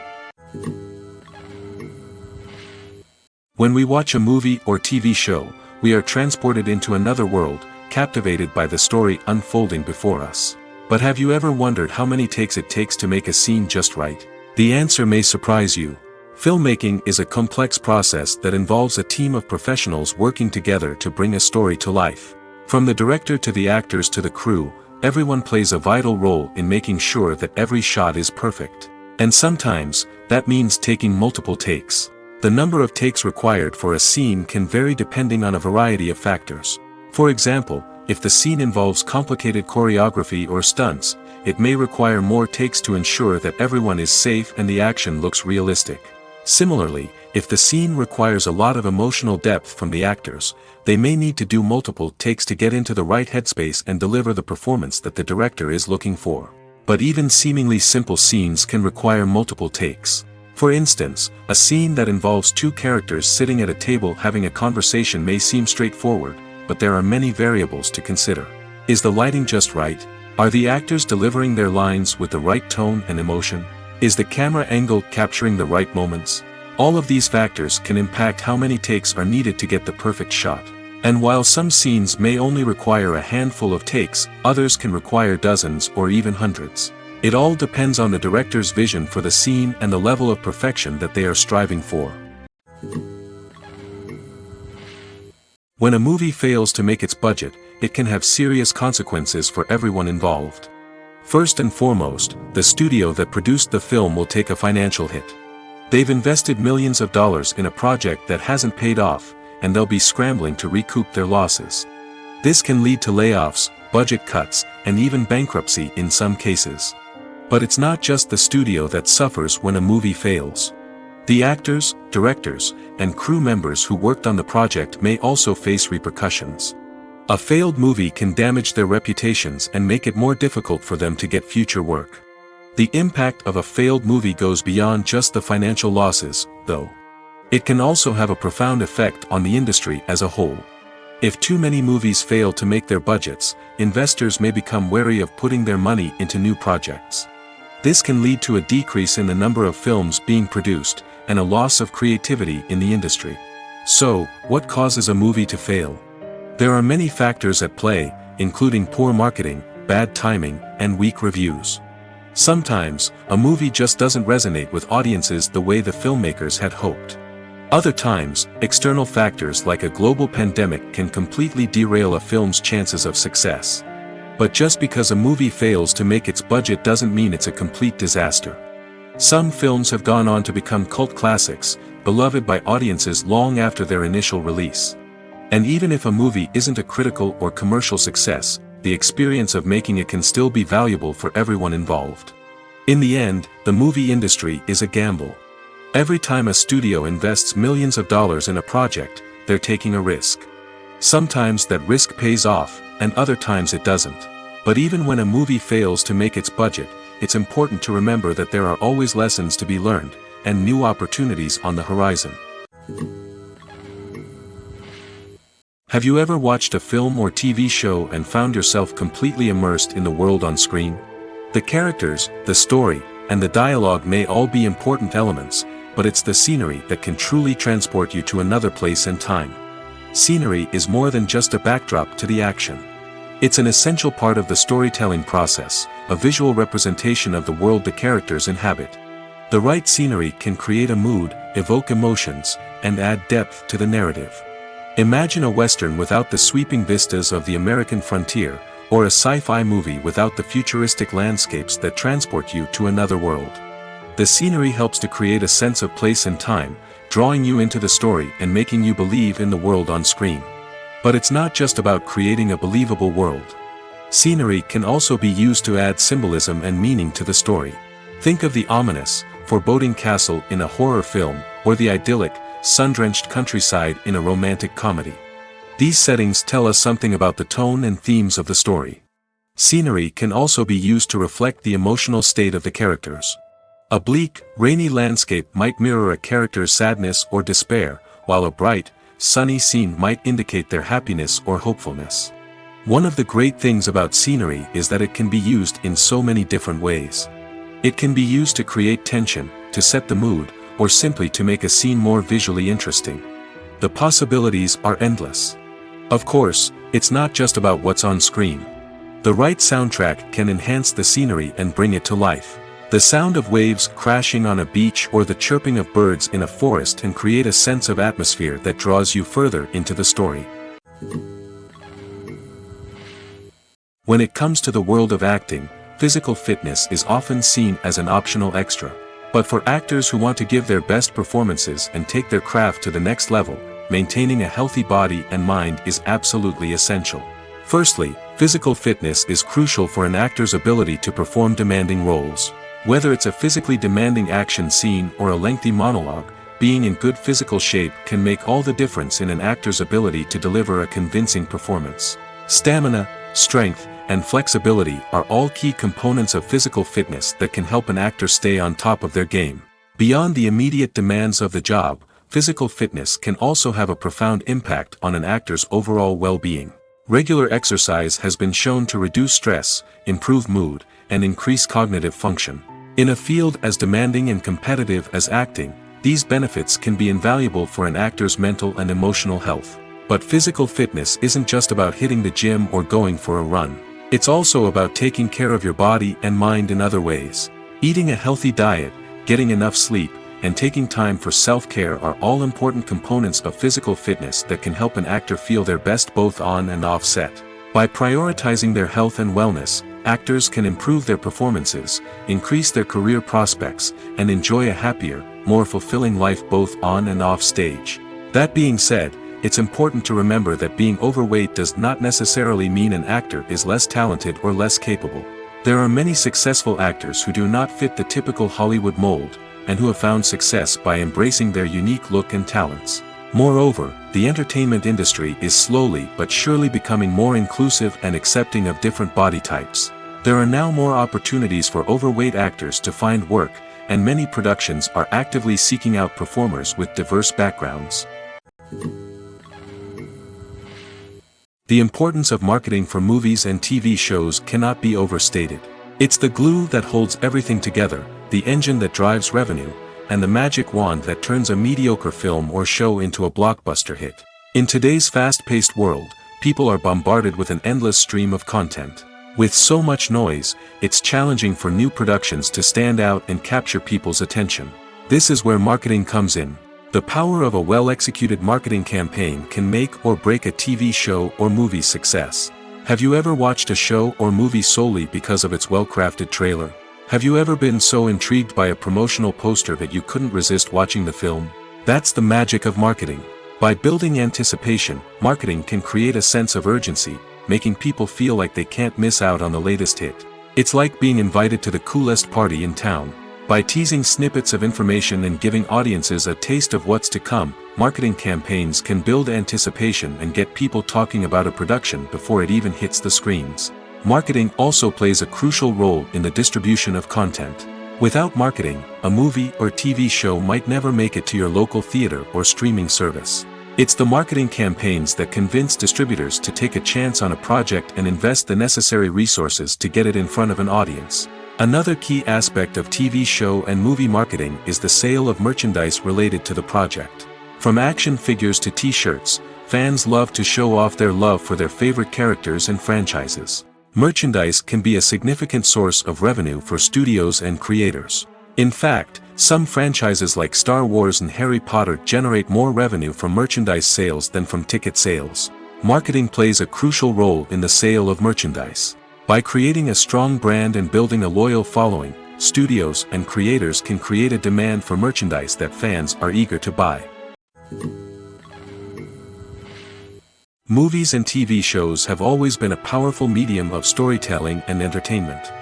When we watch a movie or TV show, we are transported into another world, captivated by the story unfolding before us. But have you ever wondered how many takes it takes to make a scene just right? The answer may surprise you. Filmmaking is a complex process that involves a team of professionals working together to bring a story to life. From the director to the actors to the crew, everyone plays a vital role in making sure that every shot is perfect. And sometimes, that means taking multiple takes. The number of takes required for a scene can vary depending on a variety of factors. For example, if the scene involves complicated choreography or stunts, it may require more takes to ensure that everyone is safe and the action looks realistic. Similarly, if the scene requires a lot of emotional depth from the actors, they may need to do multiple takes to get into the right headspace and deliver the performance that the director is looking for. But even seemingly simple scenes can require multiple takes. For instance, a scene that involves two characters sitting at a table having a conversation may seem straightforward, but there are many variables to consider. Is the lighting just right? Are the actors delivering their lines with the right tone and emotion? Is the camera angle capturing the right moments? All of these factors can impact how many takes are needed to get the perfect shot. And while some scenes may only require a handful of takes, others can require dozens or even hundreds. It all depends on the director's vision for the scene and the level of perfection that they are striving for. When a movie fails to make its budget, it can have serious consequences for everyone involved. First and foremost, the studio that produced the film will take a financial hit. They've invested millions of dollars in a project that hasn't paid off, and they'll be scrambling to recoup their losses. This can lead to layoffs, budget cuts, and even bankruptcy in some cases. But it's not just the studio that suffers when a movie fails. The actors, directors, and crew members who worked on the project may also face repercussions. A failed movie can damage their reputations and make it more difficult for them to get future work. The impact of a failed movie goes beyond just the financial losses, though. It can also have a profound effect on the industry as a whole. If too many movies fail to make their budgets, investors may become wary of putting their money into new projects. This can lead to a decrease in the number of films being produced, and a loss of creativity in the industry. So, what causes a movie to fail? There are many factors at play, including poor marketing, bad timing, and weak reviews. Sometimes, a movie just doesn't resonate with audiences the way the filmmakers had hoped. Other times, external factors like a global pandemic can completely derail a film's chances of success. But just because a movie fails to make its budget doesn't mean it's a complete disaster. Some films have gone on to become cult classics, beloved by audiences long after their initial release. And even if a movie isn't a critical or commercial success, the experience of making it can still be valuable for everyone involved. In the end, the movie industry is a gamble. Every time a studio invests millions of dollars in a project, they're taking a risk. Sometimes that risk pays off, and other times it doesn't. But even when a movie fails to make its budget, it's important to remember that there are always lessons to be learned, and new opportunities on the horizon. Have you ever watched a film or TV show and found yourself completely immersed in the world on screen? The characters, the story, and the dialogue may all be important elements, but it's the scenery that can truly transport you to another place and time. Scenery is more than just a backdrop to the action. It's an essential part of the storytelling process, a visual representation of the world the characters inhabit. The right scenery can create a mood, evoke emotions, and add depth to the narrative. Imagine a Western without the sweeping vistas of the American frontier, or a sci-fi movie without the futuristic landscapes that transport you to another world. The scenery helps to create a sense of place and time, drawing you into the story and making you believe in the world on screen. But it's not just about creating a believable world. Scenery can also be used to add symbolism and meaning to the story. Think of the ominous, foreboding castle in a horror film, or the idyllic, sun-drenched countryside in a romantic comedy. These settings tell us something about the tone and themes of the story. Scenery can also be used to reflect the emotional state of the characters. A bleak, rainy landscape might mirror a character's sadness or despair, while a bright, sunny scene might indicate their happiness or hopefulness. One of the great things about scenery is that it can be used in so many different ways. It can be used to create tension, to set the mood, or simply to make a scene more visually interesting. The possibilities are endless. Of course, it's not just about what's on screen. The right soundtrack can enhance the scenery and bring it to life. The sound of waves crashing on a beach or the chirping of birds in a forest can create a sense of atmosphere that draws you further into the story. When it comes to the world of acting, physical fitness is often seen as an optional extra. But for actors who want to give their best performances and take their craft to the next level, maintaining a healthy body and mind is absolutely essential. Firstly, physical fitness is crucial for an actor's ability to perform demanding roles. Whether it's a physically demanding action scene or a lengthy monologue, being in good physical shape can make all the difference in an actor's ability to deliver a convincing performance. Stamina, strength, and flexibility are all key components of physical fitness that can help an actor stay on top of their game. Beyond the immediate demands of the job, physical fitness can also have a profound impact on an actor's overall well-being. Regular exercise has been shown to reduce stress, improve mood, and increase cognitive function. In a field as demanding and competitive as acting, these benefits can be invaluable for an actor's mental and emotional health. But physical fitness isn't just about hitting the gym or going for a run. It's also about taking care of your body and mind in other ways. Eating a healthy diet, getting enough sleep, and taking time for self-care are all important components of physical fitness that can help an actor feel their best both on and off set. By prioritizing their health and wellness, actors can improve their performances, increase their career prospects, and enjoy a happier, more fulfilling life both on and off stage. That being said, it's important to remember that being overweight does not necessarily mean an actor is less talented or less capable. There are many successful actors who do not fit the typical Hollywood mold, and who have found success by embracing their unique look and talents. Moreover, the entertainment industry is slowly but surely becoming more inclusive and accepting of different body types. There are now more opportunities for overweight actors to find work, and many productions are actively seeking out performers with diverse backgrounds. The importance of marketing for movies and TV shows cannot be overstated. It's the glue that holds everything together, the engine that drives revenue, and the magic wand that turns a mediocre film or show into a blockbuster hit. In today's fast-paced world, people are bombarded with an endless stream of content. With so much noise, it's challenging for new productions to stand out and capture people's attention. This is where marketing comes in. The power of a well-executed marketing campaign can make or break a TV show or movie's success. Have you ever watched a show or movie solely because of its well-crafted trailer? Have you ever been so intrigued by a promotional poster that you couldn't resist watching the film? That's the magic of marketing. By building anticipation, marketing can create a sense of urgency, making people feel like they can't miss out on the latest hit. It's like being invited to the coolest party in town. By teasing snippets of information and giving audiences a taste of what's to come, marketing campaigns can build anticipation and get people talking about a production before it even hits the screens. Marketing also plays a crucial role in the distribution of content. Without marketing, a movie or TV show might never make it to your local theater or streaming service. It's the marketing campaigns that convince distributors to take a chance on a project and invest the necessary resources to get it in front of an audience. Another key aspect of TV show and movie marketing is the sale of merchandise related to the project. From action figures to t-shirts, fans love to show off their love for their favorite characters and franchises. Merchandise can be a significant source of revenue for studios and creators. In fact, some franchises like Star Wars and Harry Potter generate more revenue from merchandise sales than from ticket sales. Marketing plays a crucial role in the sale of merchandise. By creating a strong brand and building a loyal following, studios and creators can create a demand for merchandise that fans are eager to buy. Movies and TV shows have always been a powerful medium of storytelling and entertainment.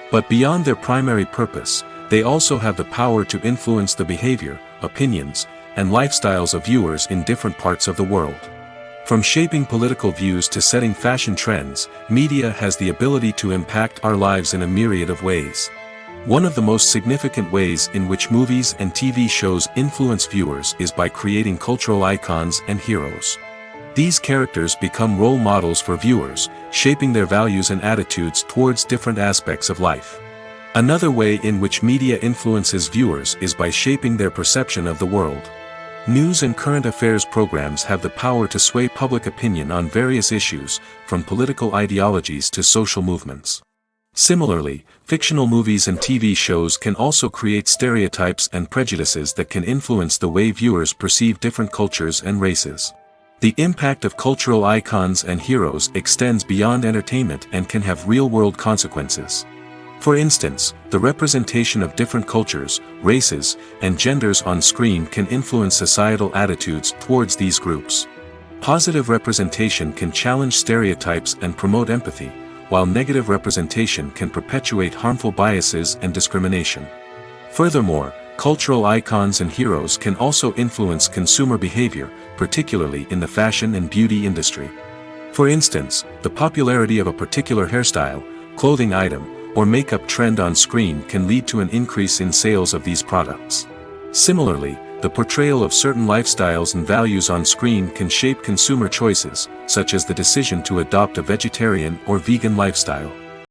But beyond their primary purpose, they also have the power to influence the behavior, opinions, and lifestyles of viewers in different parts of the world. From shaping political views to setting fashion trends, media has the ability to impact our lives in a myriad of ways. One of the most significant ways in which movies and TV shows influence viewers is by creating cultural icons and heroes. These characters become role models for viewers, shaping their values and attitudes towards different aspects of life. Another way in which media influences viewers is by shaping their perception of the world. News and current affairs programs have the power to sway public opinion on various issues, from political ideologies to social movements. Similarly, fictional movies and TV shows can also create stereotypes and prejudices that can influence the way viewers perceive different cultures and races. The impact of cultural icons and heroes extends beyond entertainment and can have real-world consequences. For instance, the representation of different cultures, races, and genders on screen can influence societal attitudes towards these groups. Positive representation can challenge stereotypes and promote empathy, while negative representation can perpetuate harmful biases and discrimination. Furthermore, cultural icons and heroes can also influence consumer behavior, particularly in the fashion and beauty industry. For instance, the popularity of a particular hairstyle, clothing item, or makeup trend on screen can lead to an increase in sales of these products. Similarly, the portrayal of certain lifestyles and values on screen can shape consumer choices, such as the decision to adopt a vegetarian or vegan lifestyle.